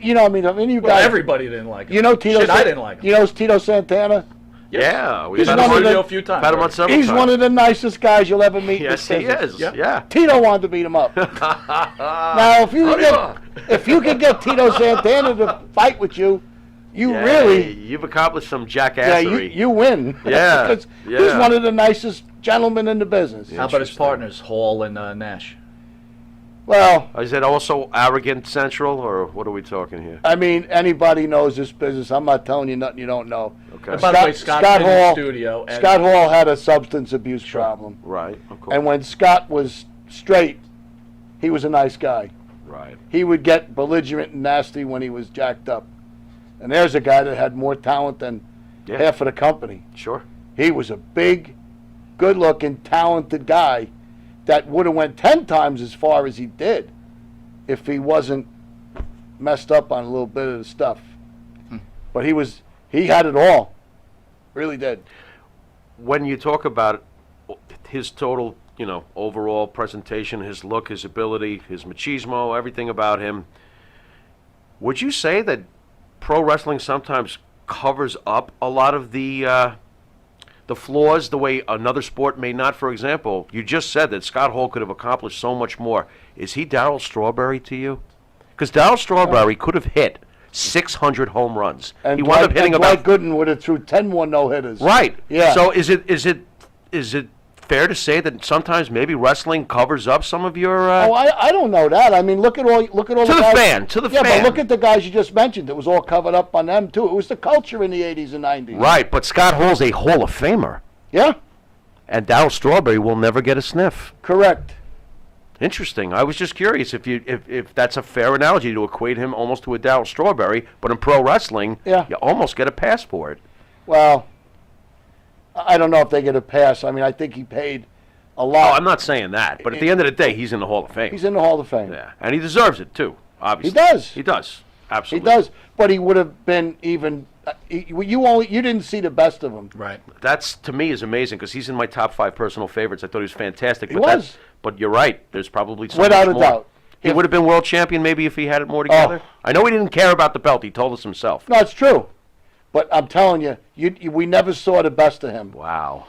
you know, I mean, you Well, guys, everybody didn't like him. you know Tito. Shit, I didn't like him. You know Tito Santana? Yes. Yeah. He's had been him on on the the- a few times. Had him on several He's times. one of the nicest guys you'll ever meet. Yes, in he this business. is. Yeah. Yeah. Tito wanted to beat him up. Now, if you could get Tito Santana to fight with you, you Yeah, really, You've accomplished some yeah, jackassery. you win. Yeah, Because he's yeah. one of the nicest gentlemen in the business. How about his Interesting. partners, Hall and Nash? Well, Is it also arrogant central, or what are we talking here? I mean, anybody knows this business. I'm not telling you nothing you don't know. Okay. And by the way, Scott's in the studio. And Scott Hall had a substance abuse problem. Right. Of course. And when Scott was straight, he was a nice guy. Right. He would get belligerent and nasty when he was jacked up. And there's a guy that had more talent than Yeah. half of the company. Sure. He was a big, good-looking, talented guy that would have went 10 times as far as he did if he wasn't messed up on a little bit of the stuff. But he had it all. Really did. When you talk about his total, overall presentation, his look, his ability, his machismo, everything about him, would you say that pro wrestling sometimes covers up a lot of the flaws the way another sport may not? For example, you just said that Scott Hall could have accomplished so much more. Is he Darryl Strawberry to you? Because Darryl Strawberry could have hit 600 home runs. And He wound up hitting Dwight about Gooden would have threw 10 more no-hitters. right. Yeah. So is it fair to say that sometimes maybe wrestling covers up some of your? Oh, I don't know that. I mean, look at all to the the guys. fan, to the Yeah, fan. but look at the guys you just mentioned. It was all covered up on them too. It was the culture in the 80s and 90s. Right, but Scott Hall's a Hall of Famer, Yeah, and Darryl Strawberry will never get a sniff. correct. Interesting. I was just curious if that's a fair analogy to equate him almost to a Darryl Strawberry, but in pro wrestling, Yeah. you almost get a pass for it. Well, I don't know if they get a pass. I mean, I think he paid a Oh, lot. I'm not saying that, but at the end of the day, he's in the Hall of Fame. He's in the Hall of Fame. Yeah, and he deserves it too. obviously. He does. He does. He Absolutely. does. But he would have been even. You didn't see the best of him. Right. That's, to me, is amazing because he's in my top 5 personal favorites. I thought he was fantastic. He But was. But you're right. There's probably so Without much a more. doubt. He would have been world champion maybe if he had it more together. I know he didn't care about the belt. He told us himself. No, it's true. But I'm telling you, we never saw the best of him. Wow.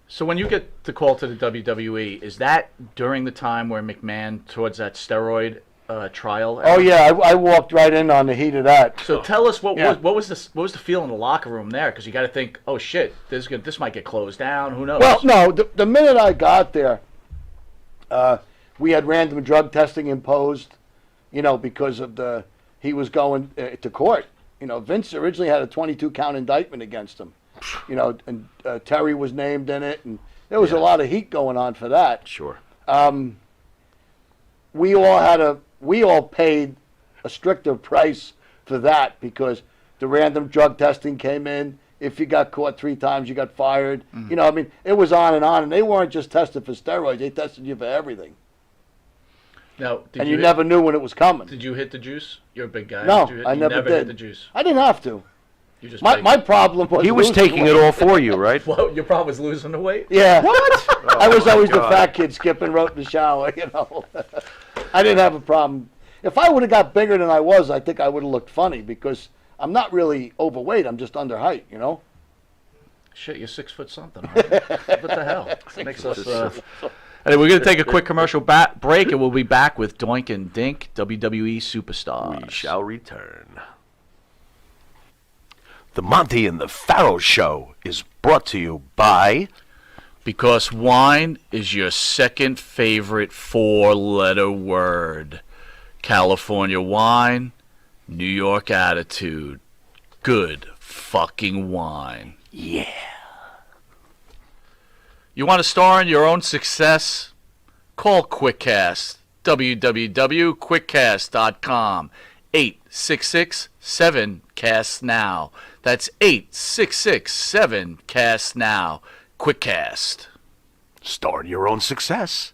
So when you get the call to the WWE, is that during the time where McMahon towards that steroid trial? Oh yeah, I walked right in on the heat of that. So tell us what Yeah. was the feel in the locker room there? Because you got to think, oh shit, this might get closed down. Who knows? Well, no, the minute I got there, we had random drug testing imposed, because of he was going to court. Vince originally had a 22-count indictment against him, and Terry was named in it, and there was a lot of heat going on for that. Sure. We all paid a stricter price for that because the random drug testing came in. If you got caught 3 times, you got fired. It was on, and they weren't just tested for steroids; they tested you for everything. Now, You never knew when it was coming. Did you hit the juice? You're a big guy. No, Did you I never never did. hit the juice. I didn't have to. You just My problem was He was losing taking weight. it all for you, right? Well, your problem was losing the weight. Yeah. What? I was my always the God. fat kid skipping rope in the shower. I didn't have a problem. If I would have got bigger than I was, I think I would have looked funny because I'm not really overweight. I'm just under height. Shit, you're 6 foot something. Right? What the hell? Makes us. Anyway, we're going to take a quick commercial break, and we'll be back with Doink and Dink, WWE Superstars. We shall return. The Monty and the Pharaoh Show is brought to you by... Because wine is your second favorite 4-letter word. California wine, New York attitude. Good fucking wine. Yeah. You want to star in your own success? Call Quickcast. www.quickcast.com. 866-7-CAST-NOW. That's 866-7-CAST-NOW. Quickcast. Start your own success.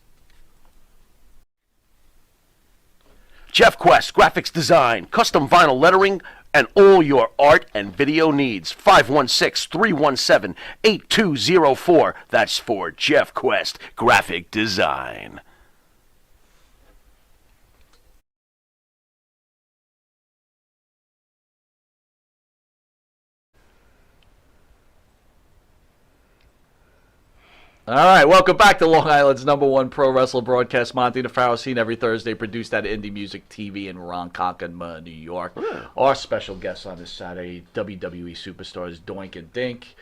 Jeff Quest, graphics design, custom vinyl lettering, and all your art and video needs. 516-317-8204. That's for Jeff Quest, graphic design. All right, welcome back to Long Island's #1 pro wrestling broadcast, Monty the Pharaoh, seen every Thursday, produced at Indie Music TV in Ronkonkoma, New York. Our special guests on this Saturday, WWE Superstars Doink and Dink.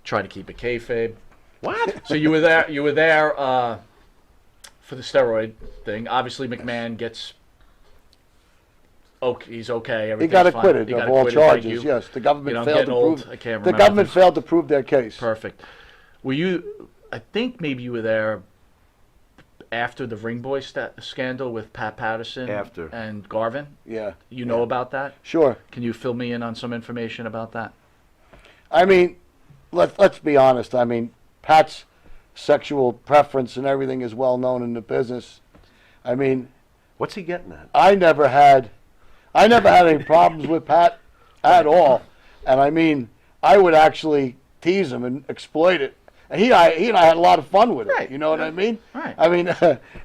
Try to keep it kayfabe. What? So you were there. For the steroid thing. Obviously, McMahon gets. Okay, he's okay. He Everything's got fine. acquitted He got of all acquitted, thank charges. you. Yes, the government I'm failed getting to old. prove. I can't The remember. government failed to prove their case. Perfect. Were you? I think maybe you were there after the Ring Boy scandal with Pat Patterson After. and Garvin. Yeah. You know about that? Sure. Can you fill me in on some information about that? I mean, let's be honest. I mean, Pat's sexual preference and everything is well known in the business. I mean, What's he getting at? I never had any problems with Pat at all. And I mean, I would actually tease him and exploit it. And he and I had a lot of fun with it. Right. You know what I mean? Right. I mean,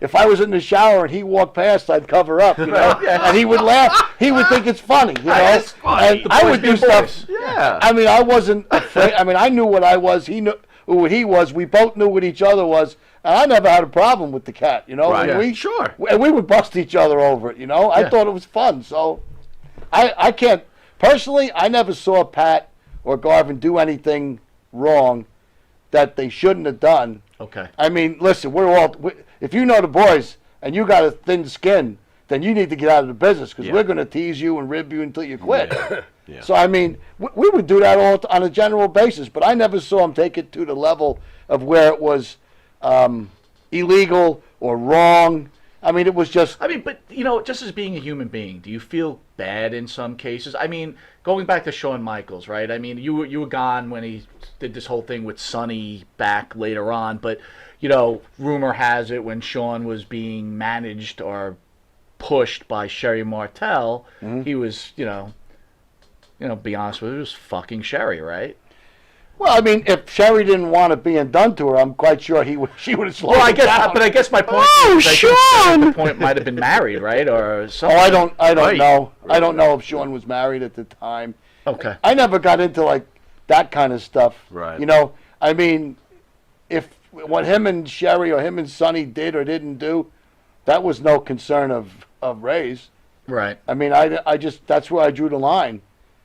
if I was in the shower and he walked past, I'd cover up, and he would laugh. He would think it's funny, That's funny. And I would do stuff. Yeah. I mean, I wasn't afraid. I mean, I knew what I was. He knew what he was. We both knew what each other was. And I never had a problem with the cat, Right. And Yeah. Sure. And we would bust each other over it, I thought it was fun. So I can't, personally, I never saw Pat or Garvin do anything wrong that they shouldn't have done. Okay. I mean, listen, if you know the boys and you got a thin skin, then you need to get out of the business because Yeah. we're going to tease you and rib you until you quit. Yeah. So, I mean, we would do that all on a general basis, but I never saw him take it to the level of where it was illegal or wrong. I mean, it was just... I mean, but, just as being a human being, do you feel bad in some cases? I mean, going back to Shawn Michaels, right? I mean, you were gone when he did this whole thing with Sonny back later on, but, rumor has it when Shawn was being managed or pushed by Sherry Martel, he was, be honest with you, it was fucking Sherry, right? Well, I mean, if Sherry didn't want it being done to her, I'm quite sure she would have slowed Well, it down. I guess my point is, I think the point might have been married, right, or something. Oh, I don't Right. know. I don't know if Sean was married at the time. Okay. I never got into like that kind of stuff. Right. I mean, if what him and Sherry or him and Sonny did or didn't do, that was no concern of Ray's. Right. I mean, I just that's where I drew the line.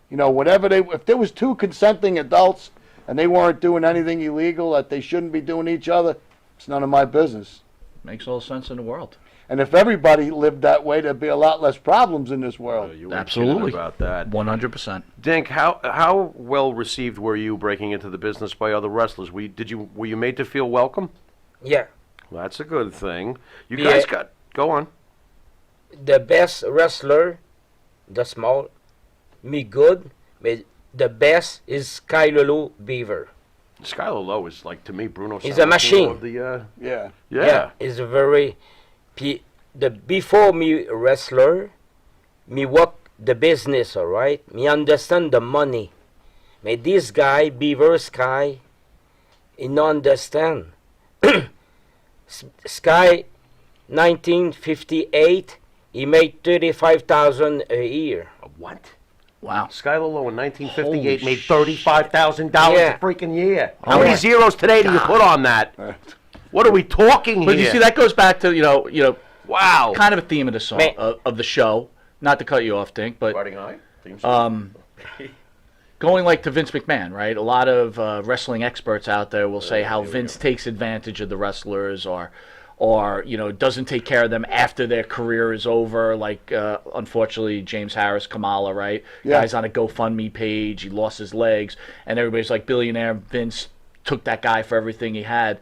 Whatever if there was two consenting adults and they weren't doing anything illegal that they shouldn't be doing to each other, it's none of my business. Makes all sense in the world. And if everybody lived that way, there'd be a lot less problems in this world. You weren't Absolutely. kidding about that. 100%. Dink, how well received were you breaking into the business by other wrestlers? Were you made to feel welcome? Yeah. Well, that's a good thing. You Yeah. guys go on. The best wrestler, the small, me good, but the best is Skylolo Beaver. Skylar Lowe is like to me Bruno. He's a machine. Of the, Yeah. Is a very before me wrestler, me work the business, all right. Me understand the money. But this guy, Beaver Sky, he no understand. Sky, 1958, he made 35,000 a year. what? Wow. Skylar Lowe in 1958 Holy made $35,000 Yeah. a freaking year. Oh How many my zeros today do you put on that? What are we talking But here? you see, that goes back to, wow. kind of a theme of the song, Man. of the show. Not to cut you off, Dink, but Riding high? going like to Vince McMahon, right? A lot of wrestling experts out there will say how Vince takes advantage of the wrestlers or doesn't take care of them after their career is over. Like, unfortunately, James Harris, Kamala, right? Yeah. Guy's on a GoFundMe page. He lost his legs. And everybody's like, billionaire Vince took that guy for everything he had.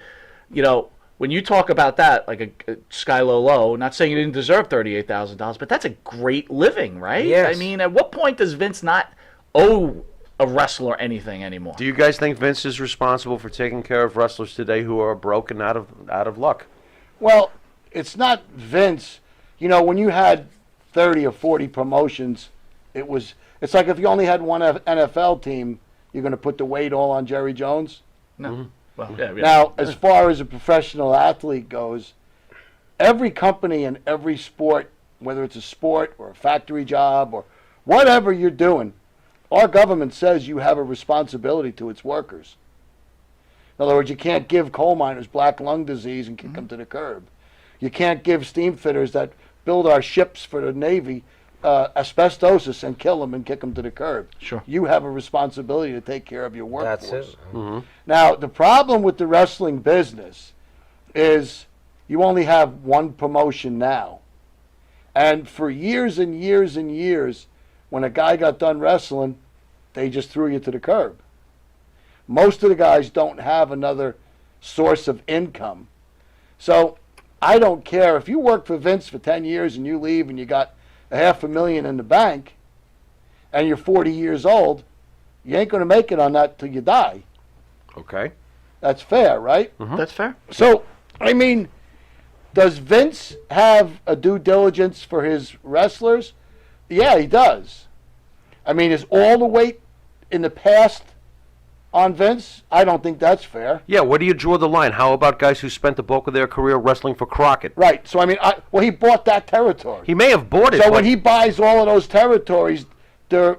When you talk about that, like a Skylar Lowe, not saying he didn't deserve $38,000, but that's a great living, right? Yes. I mean, at what point does Vince not owe a wrestler anything anymore? Do you guys think Vince is responsible for taking care of wrestlers today who are broken out of luck? Well, it's not Vince. When you had 30 or 40 promotions, it's like if you only had one NFL team, you're going to put the weight all on Jerry Jones. No. Well, yeah. Now, as far as a professional athlete goes, every company in every sport, whether it's a sport or a factory job or whatever you're doing, our government says you have a responsibility to its workers. In other words, you can't give coal miners black lung disease and kick them to the curb. You can't give steam fitters that build our ships for the Navy asbestosis and kill them and kick them to the curb. Sure. You have a responsibility to take care of your workforce. That's it. Now, the problem with the wrestling business is you only have one promotion now. And for years and years and years, when a guy got done wrestling, they just threw you to the curb. Most of the guys don't have another source of income. So I don't care. If you work for Vince for 10 years and you leave and you got $500,000 in the bank and you're 40 years old, you ain't going to make it on that till you die. Okay. That's fair, right? That's fair. So, I mean, does Vince have a due diligence for his wrestlers? Yeah, he does. I mean, is all the weight in the past on Vince? I don't think that's fair. Yeah, where do you draw the line? How about guys who spent the bulk of their career wrestling for Crockett? Right. So, I mean, he bought that territory. He may have bought it, So but when he buys all of those territories, the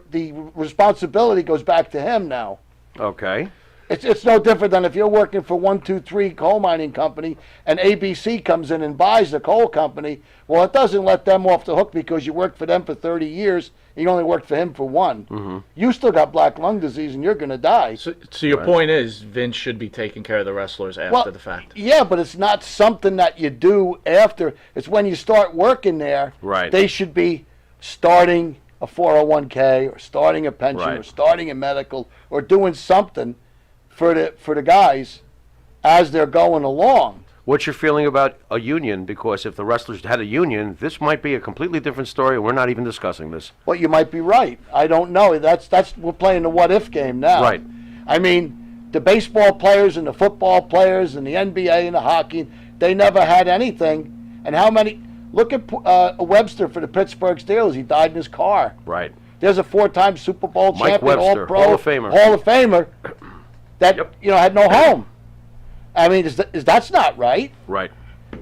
responsibility goes back to him now. okay. It's no different than if you're working for 123 coal mining company and ABC comes in and buys the coal company. Well, it doesn't let them off the hook because you worked for them for 30 years. You only worked for him for one. You still got black lung disease and you're going to die. So your point is Vince should be taking care of the wrestlers after the fact. Yeah, but it's not something that you do after. It's when you start working there. Right. They should be starting a 401k or starting a pension or Right. starting a medical or doing something for the guys as they're going along. What's your feeling about a union? Because if the wrestlers had a union, this might be a completely different story, and we're not even discussing this. Well, you might be right. I don't know. That's we're playing the what if game now. Right. I mean, the baseball players and the football players and the NBA and the hockey, they never had anything. And how many Look at Webster for the Pittsburgh Steelers. He died in his car. Right. There's a 4-time Super Bowl Mike champion, Webster, All-Pro, Hall of Famer. Hall of Famer that Yep. had no home. I mean, that's not right. Right.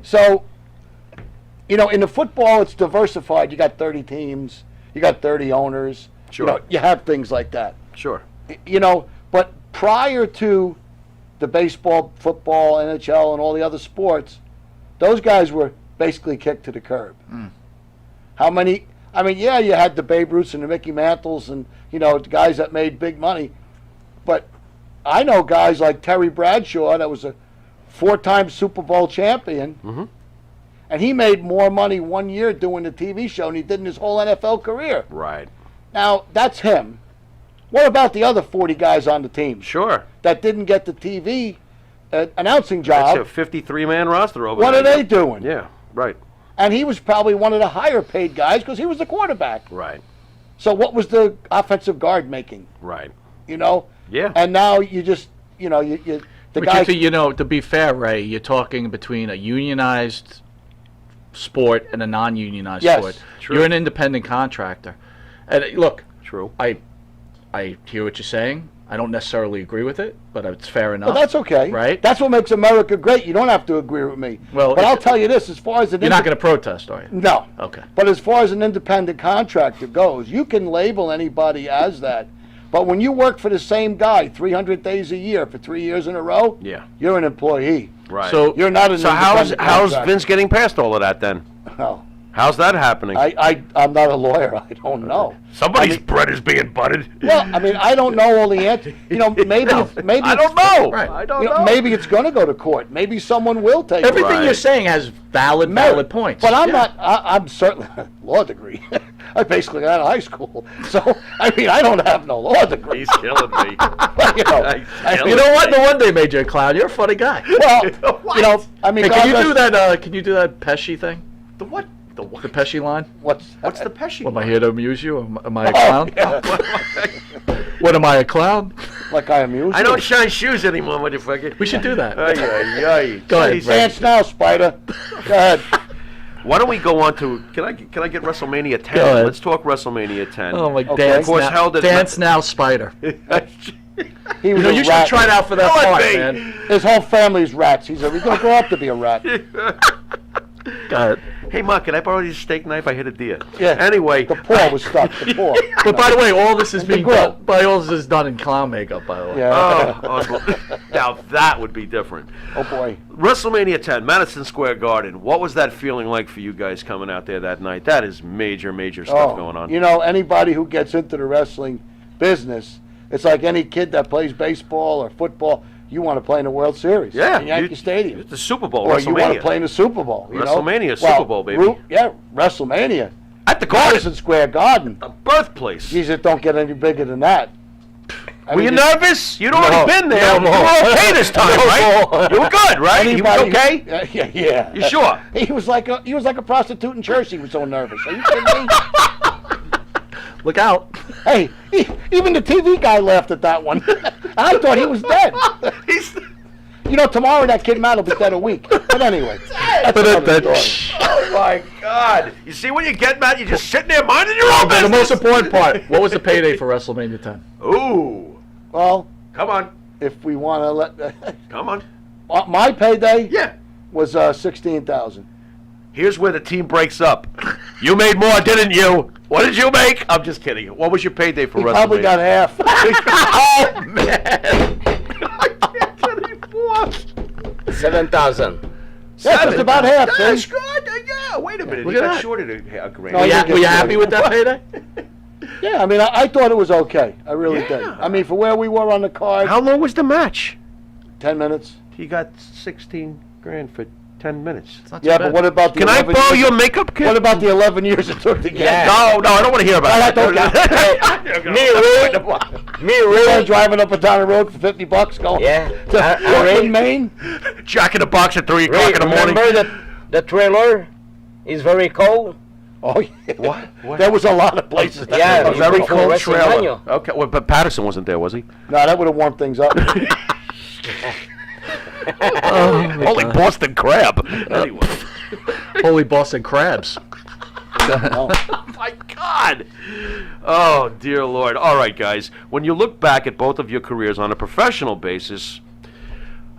So, in the football, it's diversified. You got 30 teams. You got 30 owners. Sure. You have things like that. Sure. But prior to the baseball, football, NHL, and all the other sports, those guys were basically kicked to the curb. How many? I mean, yeah, you had the Babe Ruths and the Mickey Mantles and, the guys that made big money. But I know guys like Terry Bradshaw that was a 4-time Super Bowl champion. Mhm. And he made more money one year doing the TV show than he did in his whole NFL career. Right. Now, that's him. What about the other 40 guys on the team Sure. that didn't get the TV announcing job? That's a 53-man roster over What there. are they doing? Yeah. Right. And he was probably one of the higher paid guys because he was the quarterback. Right. So what was the offensive guard making? Right. Yeah. And now you just, the But guy. to be fair, Ray, you're talking between a unionized sport and a non-unionized Yes, sport. true. You're an independent contractor. And look, True. I hear what you're saying. I don't necessarily agree with it, but it's fair enough. Well, that's okay. Right? That's what makes America great. You don't have to agree with me. Well, but I'll tell you this: as far as You're not going to protest, are you? No. Okay. But as far as an independent contractor goes, you can label anybody as that. But when you work for the same guy 300 days a year for 3 years in a row, Yeah. you're an employee. Right. So You're not an So independent how's contractor. Vince getting past all of that then? Oh, How's that happening? I'm not a lawyer. I don't know. Somebody's bread is being buttered. Well, I mean, I don't know all the answers. Maybe I don't know. Right. I don't know. maybe it's going to go to court. Maybe someone will take everything Right. you're saying has valid points. But I'm Yeah. not. I'm certainly law degree. I basically got out of high school, so I mean, I don't have no law degree. He's killing me. But, He's killing You know what? No wonder they made you a clown. You're a funny guy. Well, I mean, Hey, God can you rest- do that? Can you do that Pesci thing? The what? The what? The Pesci line? What's What's the Pesci? Am I here to amuse you? Am I a Oh, clown? yeah. What am I, a clown? Like I amuse I you? don't shine shoes anymore, motherfucker. We should do that. Ay, ay, ay. Go ahead, Jeez. Ray. Dance now, Spider. Go ahead. Why don't we go on to? Can I get WrestleMania 10? Go ahead. Let's talk WrestleMania 10. Oh my Okay. dance Of course, now, held at dance now, Spider. He was You know, a you should rat. try it out for that Go part, ahead, man. His whole family's rats. He's going to grow up to be a rat. Go ahead. Hey, Ma, can I borrow your steak knife? I hit a deer. Yeah. Anyway. The paw was stuck. The paw. But by the way, all this is The being grill. done. All this is done in clown makeup, by the way. Yeah. Oh, now that would be different. Oh boy. WrestleMania 10, Madison Square Garden. What was that feeling like for you guys coming out there that night? That is major, major stuff going on. Anybody who gets into the wrestling business, it's like any kid that plays baseball or football. You want to play in the World Series. Yeah, In Yankee Stadium. It's the Super Bowl. Or WrestleMania. you want to play in the Super Bowl. WrestleMania, Super Bowl, baby. WrestleMania. At the Garden, Madison Square Garden. the birthplace. Geez, it don't get any bigger than that. Were you nervous? You'd already No, been there. no You more. were okay this time, No right? more. You were good, right? He was okay? Yeah. You sure? He was like a prostitute in church. He was so nervous. Are you kidding me? Look out. Hey, even the TV guy laughed at that one. I thought he was dead. He's, Tomorrow that kid Matt will be dead a week. But anyway, that's another story. oh my God! You see what you get, Matt? You're just sitting there minding your own But the business. most important part, what was the payday for WrestleMania 10? Ooh, Well, come on, if we want to let come on. my payday Yeah. was 16,000. Here's where the team breaks up. You made more, didn't you? What did you make? I'm just kidding. What was your payday for He WrestleMania? probably got half. Oh man! I can't get any more. 7,000. Yeah, just about half. That's See? good. Yeah. Wait a minute. Look You at got that. shorted a grand. No, Were you you, get were you it. happy with that payday? Yeah, I mean, I thought it was okay. I really did. Yeah. I mean, for where we were on the card, How long was the match? 10 minutes. He got 16 grand for 10 minutes. It's not too Yeah, bad. but what about the Can I 11 borrow years? your makeup kit? What about the 11 years it took to get? Yeah. No, I don't want to hear about That don't that. Me, You're really? driving up and down the road for $50 going Yeah. to Portland, Maine? Jack in the box at 3 o'clock in the morning. Remember that the trailer is very cold? Oh, yeah. What? There was a lot of places. That Yeah, A it's very before cold WrestleMania. trailer. Okay, well, but Patterson wasn't there, was he? No, that would have warmed things up. Holy Boston crab. Anyway. Holy Boston crabs. No. Oh my God! Oh dear Lord! All right, guys. When you look back at both of your careers on a professional basis,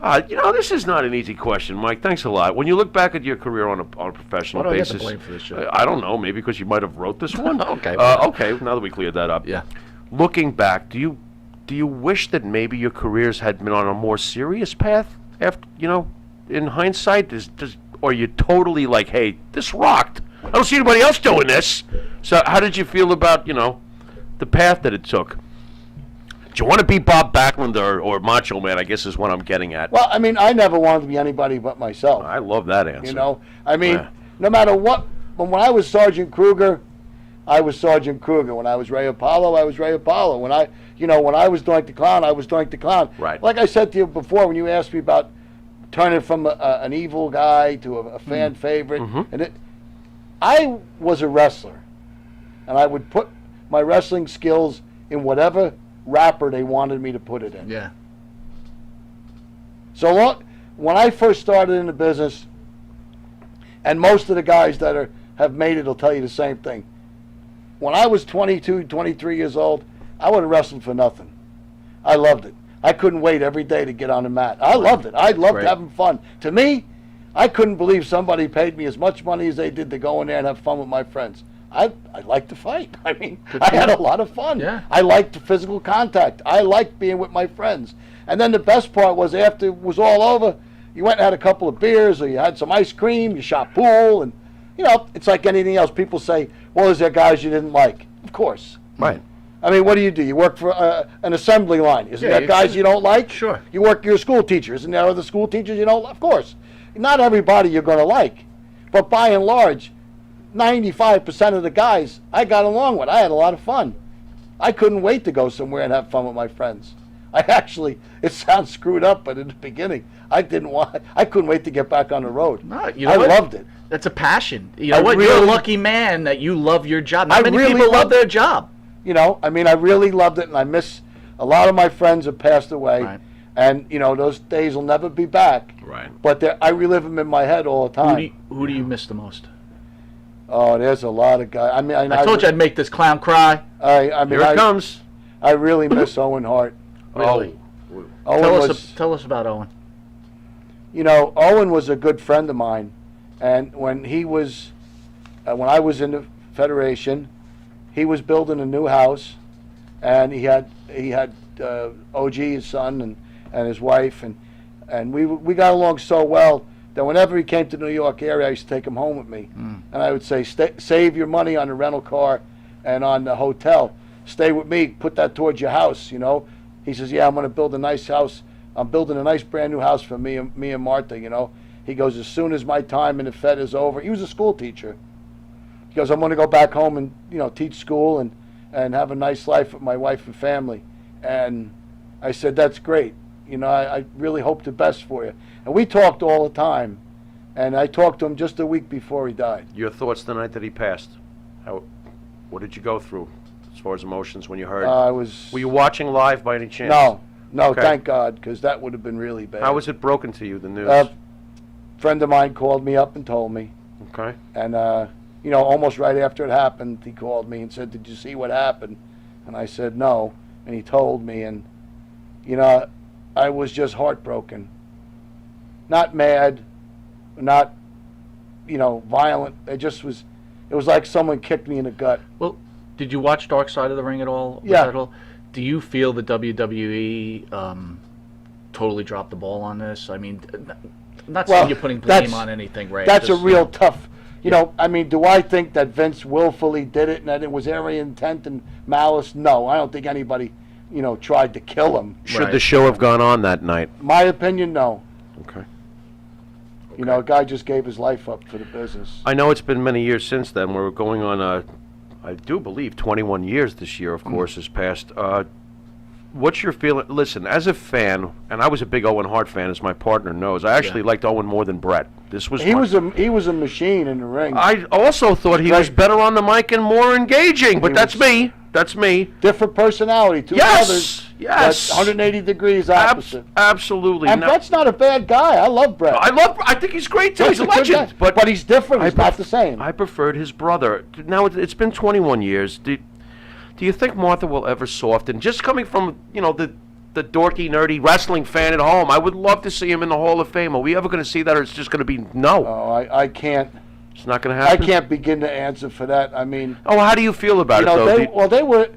this is not an easy question, Mike. Thanks a lot. When you look back at your career on a professional Why do I get basis, the blame for this shit? I don't know. Maybe because you might have wrote this one. Okay. Okay. Now that we cleared that up, Yeah. Looking back, do you wish that maybe your careers had been on a more serious path after in hindsight? Or you totally like, hey, this rocked. I don't see anybody else doing this. So how did you feel about, the path that it took? Do you want to be Bob Backlund or Macho Man, I guess is what I'm getting at. Well, I mean, I never wanted to be anybody but myself. I love that answer. No Yeah. matter what, when I was Sergeant Kruger, I was Sergeant Kruger. When I was Ray Apollo, I was Ray Apollo. When I was Doink the Clown, I was Doink the Clown. Right. Like I said to you before, when you asked me about turning from an evil guy to a fan favorite, I was a wrestler, and I would put my wrestling skills in whatever wrapper they wanted me to put it in. Yeah. So when I first started in the business, and most of the guys that have made it will tell you the same thing. When I was 22, 23 years old, I would have wrestled for nothing. I loved it. I couldn't wait every day to get on the mat. I loved it. I loved Right. having fun. To me, I couldn't believe somebody paid me as much money as they did to go in there and have fun with my friends. I liked to fight. I mean, I had a lot of fun. Yeah. I liked the physical contact. I liked being with my friends. And then the best part was after it was all over, you went and had a couple of beers or you had some ice cream, you shot pool, and, it's like anything else. People say, well, is there guys you didn't like? Of course. Right. I mean, what do? You work for an assembly line. Isn't Yeah, there guys you don't like? Sure. You're a school teacher. Isn't there other school teachers you don't? Of course. Not everybody you're going to like. But by and large, 95% of the guys I got along with. I had a lot of fun. I couldn't wait to go somewhere and have fun with my friends. It sounds screwed up, but in the beginning, I couldn't wait to get back on the road. No, I loved it. That's a passion. I You're a really- lucky man that you love your job. Not I many really people love loved their job. I really loved it, and I miss a lot of my friends have passed away, Right. and those days will never be back. Right. But I relive them in my head all the time. Who do you miss the most? Oh, there's a lot of guys. I mean, I told you I'd make this clown cry. Here it comes. I really miss Owen Hart. Really? Owen Tell us about Owen. Owen was a good friend of mine, and when I was in the Federation, he was building a new house, and he had OG, his son, and his wife, and we got along so well that whenever he came to the New York area, I used to take him home with me, and I would say, save your money on the rental car and on the hotel. Stay with me. Put that towards your house. He says, yeah, I'm going to build a nice house. I'm building a nice brand new house for me and Martha. He goes, as soon as my time in the Fed is over. He was a school teacher. He goes, I'm going to go back home and teach school and have a nice life with my wife and family. And I said, that's great. I really hope the best for you. And we talked all the time. And I talked to him just a week before he died. Your thoughts the night that he passed? What did you go through as far as emotions when you heard? Were you watching live by any chance? No, Okay. thank God, because that would have been really bad. How was it broken to you, the news? A friend of mine called me up and told me. Okay. And, almost right after it happened, he called me and said, did you see what happened? And I said, no. And he told me, and, I was just heartbroken. Not mad, not, violent. It was like someone kicked me in the gut. Well, did you watch Dark Side of the Ring at all? Yeah. At all? Do you feel the WWE totally dropped the ball on this? I mean, not saying you're putting blame on anything, right? That's Just, a real tough. Do I think that Vince willfully did it and that it was area intent and malice? No, I don't think anybody, tried to kill him. Should the show have gone on that night? My opinion, no. Okay. A guy just gave his life up for the business. I know it's been many years since then. We're going on I do believe 21 years this year, of course, has passed. What's your feeling? Listen, as a fan, and I was a big Owen Hart fan, as my partner knows. I actually liked Owen more than Brett. He was a machine in the ring. I also thought he was better on the mic and more engaging, but that's me. That's me. Different personality. Two Yes, brothers. Yes. 180 degrees opposite. Absolutely. And Now- Brett's not a bad guy. I love Brett. I think he's great too. He's a Brett's good legend. guy. But he's different. He's not the same. I preferred his brother. Now it's been 21 years. Do you think Martha will ever soften? Just coming from the dorky, nerdy wrestling fan at home, I would love to see him in the Hall of Fame. Are we ever going to see that, or it's just going to be no? Oh, I can't. It's not going to I happen. can't begin to answer for that. I mean, Oh, how do you feel about it though? they were,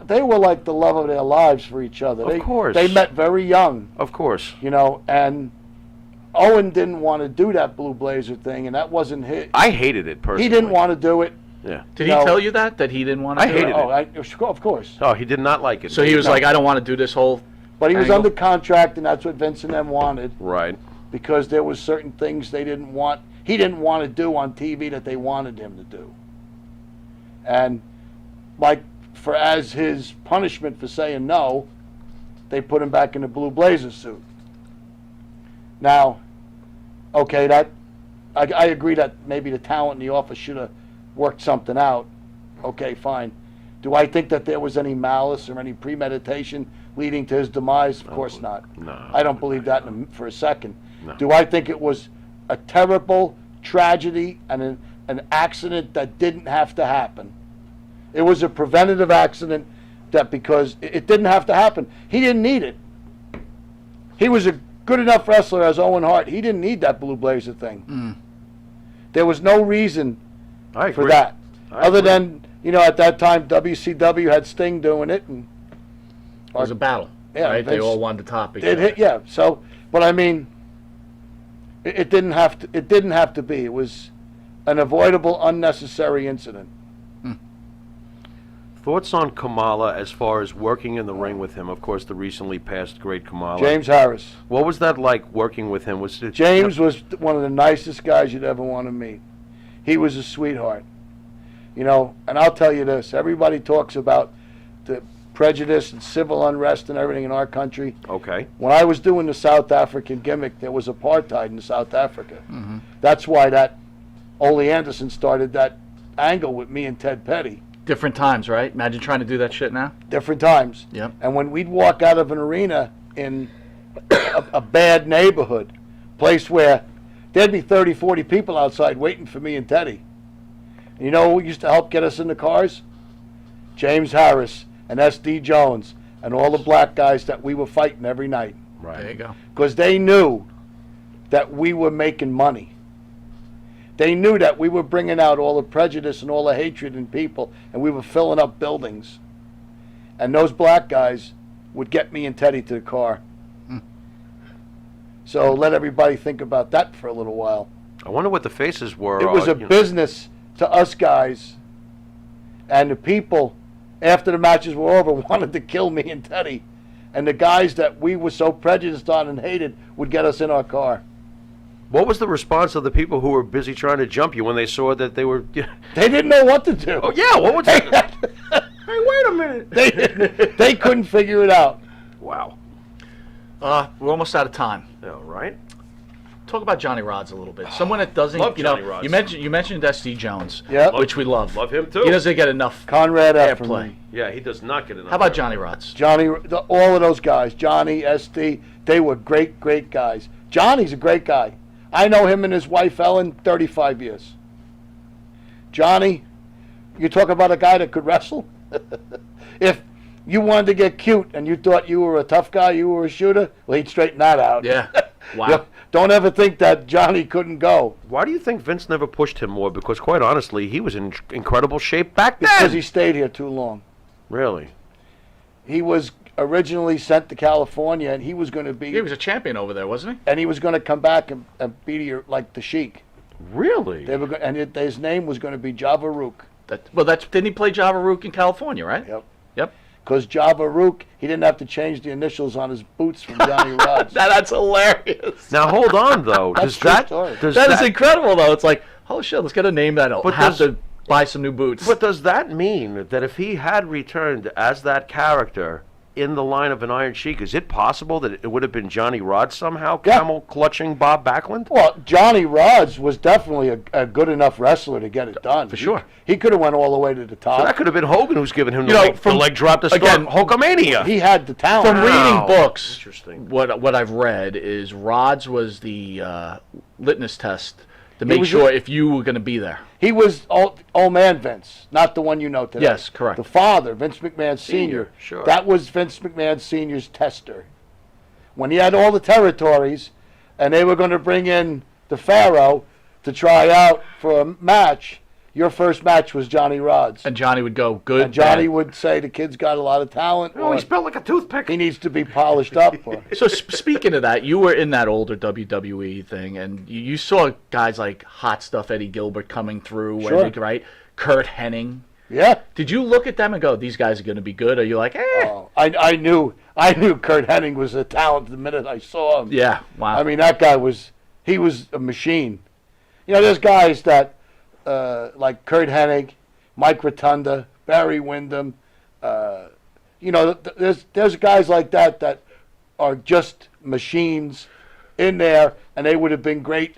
they were like the love of their lives for each other. Of course. They met very young, Of course. and Owen didn't want to do that Blue Blazer thing, and that wasn't his. I hated it personally. He didn't want to do it. Yeah. Did You he know- tell you that he didn't want to I do hated it? it. Of course. Oh, he did not like it. So he was No. like, I don't want to do this whole. But he was Angle. under contract, and that's what Vince and them wanted, Right. because there was certain things they didn't want. He didn't want to do on TV that they wanted him to do. And like as his punishment for saying no, they put him back in the Blue Blazer suit. Now, okay, that I agree that maybe the talent in the office should have worked something out. Okay, fine. Do I think that there was any malice or any premeditation leading to his demise? Of course not. No. I don't believe that for a second. No. Do I think it was a terrible tragedy and an accident that didn't have to happen? It was a preventative accident that because it didn't have to happen. He didn't need it. He was a good enough wrestler as Owen Hart. He didn't need that Blue Blazer thing. There was no reason I for agree. that. I Other agree. than, at that time, WCW had Sting doing it. And It was a battle. Yeah, right? They Vince all wanted to top each it other. hit, yeah. So, but I mean, it didn't have to. It didn't have to be. It was an avoidable, unnecessary incident. Thoughts on Kamala as far as working in the ring with him? Of course, the recently passed great Kamala. James Harris. What was that like working with him? Was it James was one of the nicest guys you'd ever want to meet. He was a sweetheart. And I'll tell you this, everybody talks about the prejudice and civil unrest and everything in our country. Okay. When I was doing the South African gimmick, there was apartheid in South Africa. That's why that Ole Anderson started that angle with me and Ted Petty. Different times, right? Imagine trying to do that shit now. Different times. Yep. And when we'd walk out of an arena in a bad neighborhood, place where there'd be 30, 40 people outside waiting for me and Teddy. And you know who used to help get us in the cars? James Harris and S.D. Jones and all the black guys that we were fighting every night. Right. There you go. Because they knew that we were making money. They knew that we were bringing out all the prejudice and all the hatred in people, and we were filling up buildings. And those black guys would get me and Teddy to the car. So let everybody think about that for a little while. I wonder what the faces were. It was a business to us guys, and the people, after the matches were over, wanted to kill me and Teddy. And the guys that we were so prejudiced on and hated would get us in our car. What was the response of the people who were busy trying to jump you when they saw that they were? They didn't know what to do. Oh yeah, what was that? Hey, wait a minute. They couldn't figure it out. Wow. We're almost out of time. All right. Talk about Johnny Rods a little bit. Someone that doesn't, Love Johnny Rods. you mentioned S.D. Jones, Yep. which we love. Love him too. He doesn't get enough Conrad F. from airplay. me. Yeah, he does not get enough. How about airplay. Johnny Rods? Johnny, all of those guys, Johnny, SD, they were great, great guys. Johnny's a great guy. I know him and his wife Ellen 35 years. Johnny, you talk about a guy that could wrestle. If you wanted to get cute and you thought you were a tough guy, you were a shooter, well, he'd straighten that out. Yeah. Wow. Yeah, don't ever think that Johnny couldn't go. Why do you think Vince never pushed him more? Because quite honestly, he was in incredible shape back then. Because he stayed here too long. Really? He was originally sent to California, and he was going to be, He was a champion over there, wasn't he? and he was going to come back and be here like the Sheik. Really? They were, his name was going to be Java Rook. Didn't he play Java Rook in California, right? Yep. Yep. Because Java Rook, he didn't have to change the initials on his boots from Johnny Rods. That's hilarious. Now hold on though. That's Does true that story. does That is that incredible, though. It's like, oh shit, let's get a name that'll But have does- to buy some new boots. but does that mean that if he had returned as that character in the line of an Iron Sheik, is it possible that it would have been Johnny Rodz somehow, Yeah. camel clutching Bob Backlund? Well, Johnny Rodz was definitely a good enough wrestler to get it done. For sure. He could have went all the way to the top. So that could have been Hogan who's giving him You know, the leg drop to start again, Hulkamania. He had the talent. From reading Wow. books, Interesting. what I've read is Rods was the litmus test to make was sure if you were going to be there. He was old man Vince, not the one you know today. Yes, correct. The father, Vince McMahon Sr. Sure. That was Vince McMahon Sr.'s tester. When he had all the territories, and they were going to bring in the Pharaoh to try out for a match, your first match was Johnny Rodz. And Johnny would go, good, And Johnny bad. would say the kid's got a lot of talent. Oh, or he's built like a toothpick. he needs to be polished up. Or, So speaking of that, you were in that older WWE thing, and you saw guys like Hot Stuff Eddie Gilbert coming through, Sure. right? Kurt Hennig. yeah. Did you look at them and go, these guys are going to be good? Or are you like, Oh, I knew Kurt Hennig was a talent the minute I saw him. yeah, wow. I mean, that guy was a machine. You know, there's guys that like Kurt Hennig, Mike Rotunda, Barry Windham. You know, there's guys like that are just machines in there, and they would have been great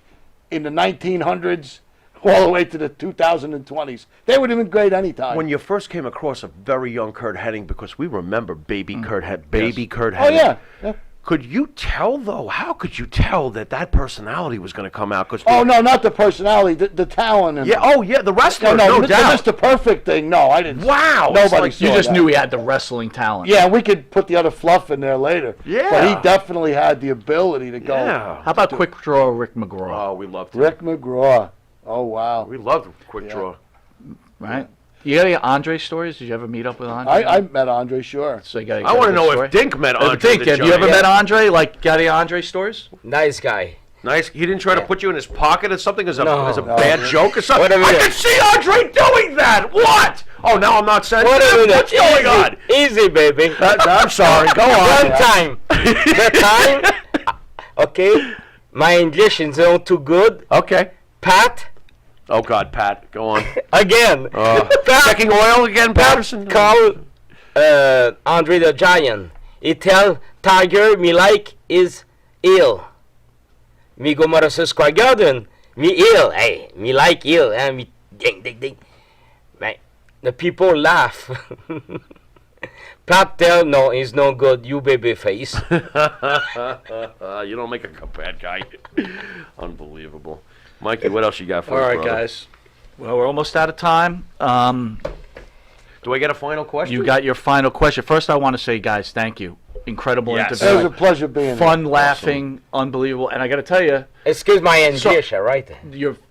in the 1900s all the way to the 2020s. They would have been great anytime. When you first came across a very young Kurt Hennig, because we remember baby Kurt Hennig. oh yeah. Yeah. Could you tell, though? How could you tell that personality was going to come out? Cause Oh no, not the personality, the talent. And yeah, the wrestler, no the doubt. Mr. Perfect thing. No, I didn't. Wow. Nobody It's like saw you just that. knew he had the wrestling talent. Yeah, we could put the other fluff in there later. Yeah. But he definitely had the ability to go. Yeah. How about Quick Draw Rick McGraw? Oh, we loved him. Rick McGraw. Oh, wow. We loved Quick Draw. Right? You got any Andre stories? Did you ever meet up with Andre? I met Andre, sure. So you got I want to know if Dink met Andre. Dink, have you ever met Andre? Like, got any Andre stories? Nice guy. Nice. He didn't try to put you in his pocket or something as a No. as a No. bad joke or something. Wait a I minute. can see Andre doing that. What? Oh, now I'm not sensitive. What a minute. What's going on? Easy, baby. I'm sorry. Go on. One time. The time. Okay. My English is not too good. Okay. Pat. Oh God, Pat, go on. Again. Pat Checking oil again, Patterson. call Andre the Giant. He tell Tiger me like is ill. Me go Madison Square Garden. Me ill. Hey, me like ill. And me ding ding ding. Right. The people laugh. Pat tell no, it's no good. You baby face. You don't make a bad guy. Unbelievable. Mikey, what else you got for All us, right, brother? guys. Well, we're almost out of time. Do I get a final question? You got your final question. First, I want to say, guys, thank you. Incredible Yes. It was interview. a pleasure being Fun, here. laughing, unbelievable. And I got to tell you, Excuse my English, right?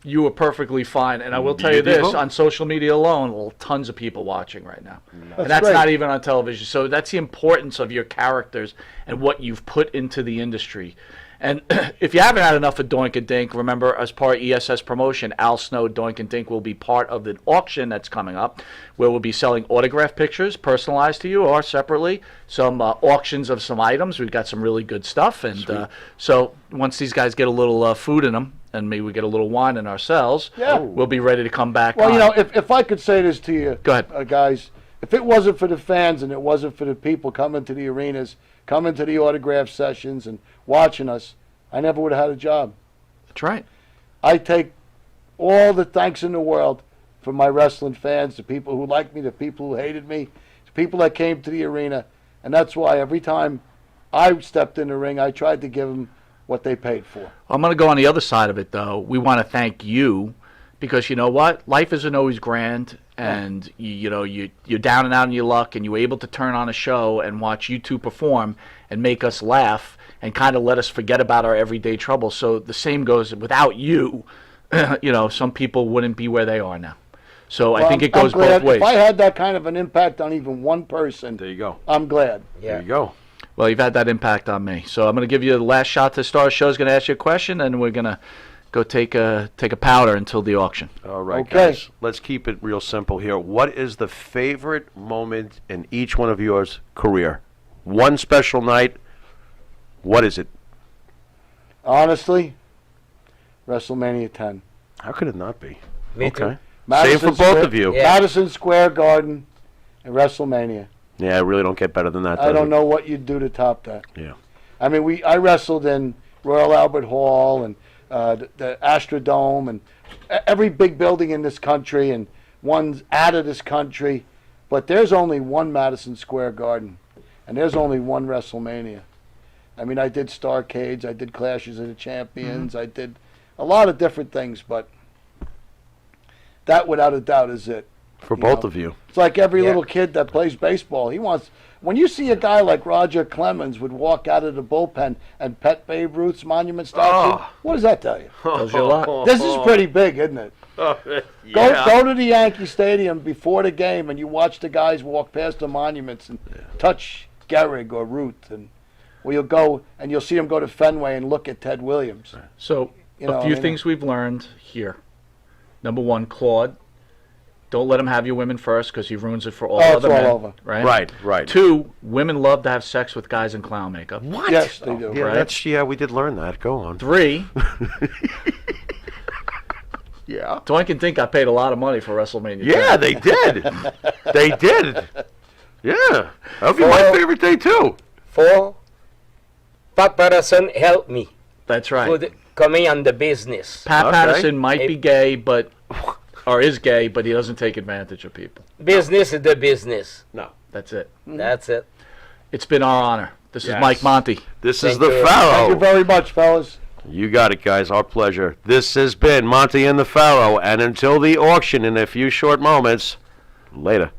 you were perfectly fine. And I will tell you this, on social media alone, tons of people watching right now. And that's great. not even on television. So that's the importance of your characters and what you've put into the industry. And if you haven't had enough of Doink and Dink, remember, as part of ESS promotion, Al Snow, Doink and Dink will be part of the auction that's coming up, where we'll be selling autographed pictures, personalized to you, or separately, some auctions of some items. We've got some really good stuff. And so once these guys get a little food in them, and maybe we get a little wine in ourselves, Yeah. we'll be ready to come back Well, on. you know, if I could say this to you, Go ahead. guys, if it wasn't for the fans and it wasn't for the people coming to the arenas, coming to the autograph sessions and watching us, I never would have had a job. That's right. I take all the thanks in the world for my wrestling fans, the people who liked me, the people who hated me, the people that came to the arena. And that's why every time I stepped in the ring, I tried to give them what they paid for. I'm going to go on the other side of it, though. We want to thank you because you know what? Life isn't always grand, and you're down and out in your luck, and you're able to turn on a show and watch you two perform and make us laugh and kind of let us forget about our everyday troubles. So the same goes without you. Some people wouldn't be where they are now. So I think it goes I'm glad. both ways. If I had that kind of an impact on even one person, There you go. I'm glad. There you go. Well, you've had that impact on me. So I'm going to give you the last shot to start. Show's going to ask you a question, and we're going to go take a powder until the auction. All right, Okay. guys. Let's keep it real simple here. What is the favorite moment in each one of yours career? One special night. What is it? Honestly, WrestleMania 10. How could it not be? Me too. Okay. Same Madison for both Square- of you. Yeah. Madison Square Garden and WrestleMania. Yeah, I really don't get better than that. I does don't it? know what you'd do to top that. Yeah. I mean, I wrestled in Royal Albert Hall and the Astrodome and every big building in this country and one's out of this country, but there's only one Madison Square Garden, and there's only one WrestleMania. I mean, I did Starcades, I did Clashes of the Champions, I did a lot of different things, but that without a doubt is it. For You both know, of you. It's like every Yeah. little kid that plays baseball. When you see a guy like Roger Clemens would walk out of the bullpen and pet Babe Ruth's monument statue, Oh. what does that tell you? Tells you a lot. This is pretty big, isn't it? Go to the Yankee Stadium before the game and you watch the guys walk past the monuments and touch Gehrig or Ruth, and you'll go and you'll see them go to Fenway and look at Ted Williams. So, You know, a few I mean, things we've learned here. Number one, Claude, don't let him have your women first because he ruins it for all Oh, it's other all men. over. Right? Right. Two, women love to have sex with guys in clown makeup. What? Yes, they do. Yeah, Right. we did learn that. Go on. Three, Yeah. Doink and Dink got paid a lot of money for WrestleMania. Yeah, 10. they did. They did. Yeah. That would be my favorite day, too. 4. Pat Patterson helped me That's right. with coming on the business. Pat Okay. Patterson might be gay, or is gay, but he doesn't take advantage of people. Business is the business. No. That's it. That's it. It's been our honor. This is Yes. Mike Monty. This is Thank the you. Pharaoh. Thank you very much, fellas. You got it, guys. Our pleasure. This has been Monty and the Pharaoh, and until the auction in a few short moments, later.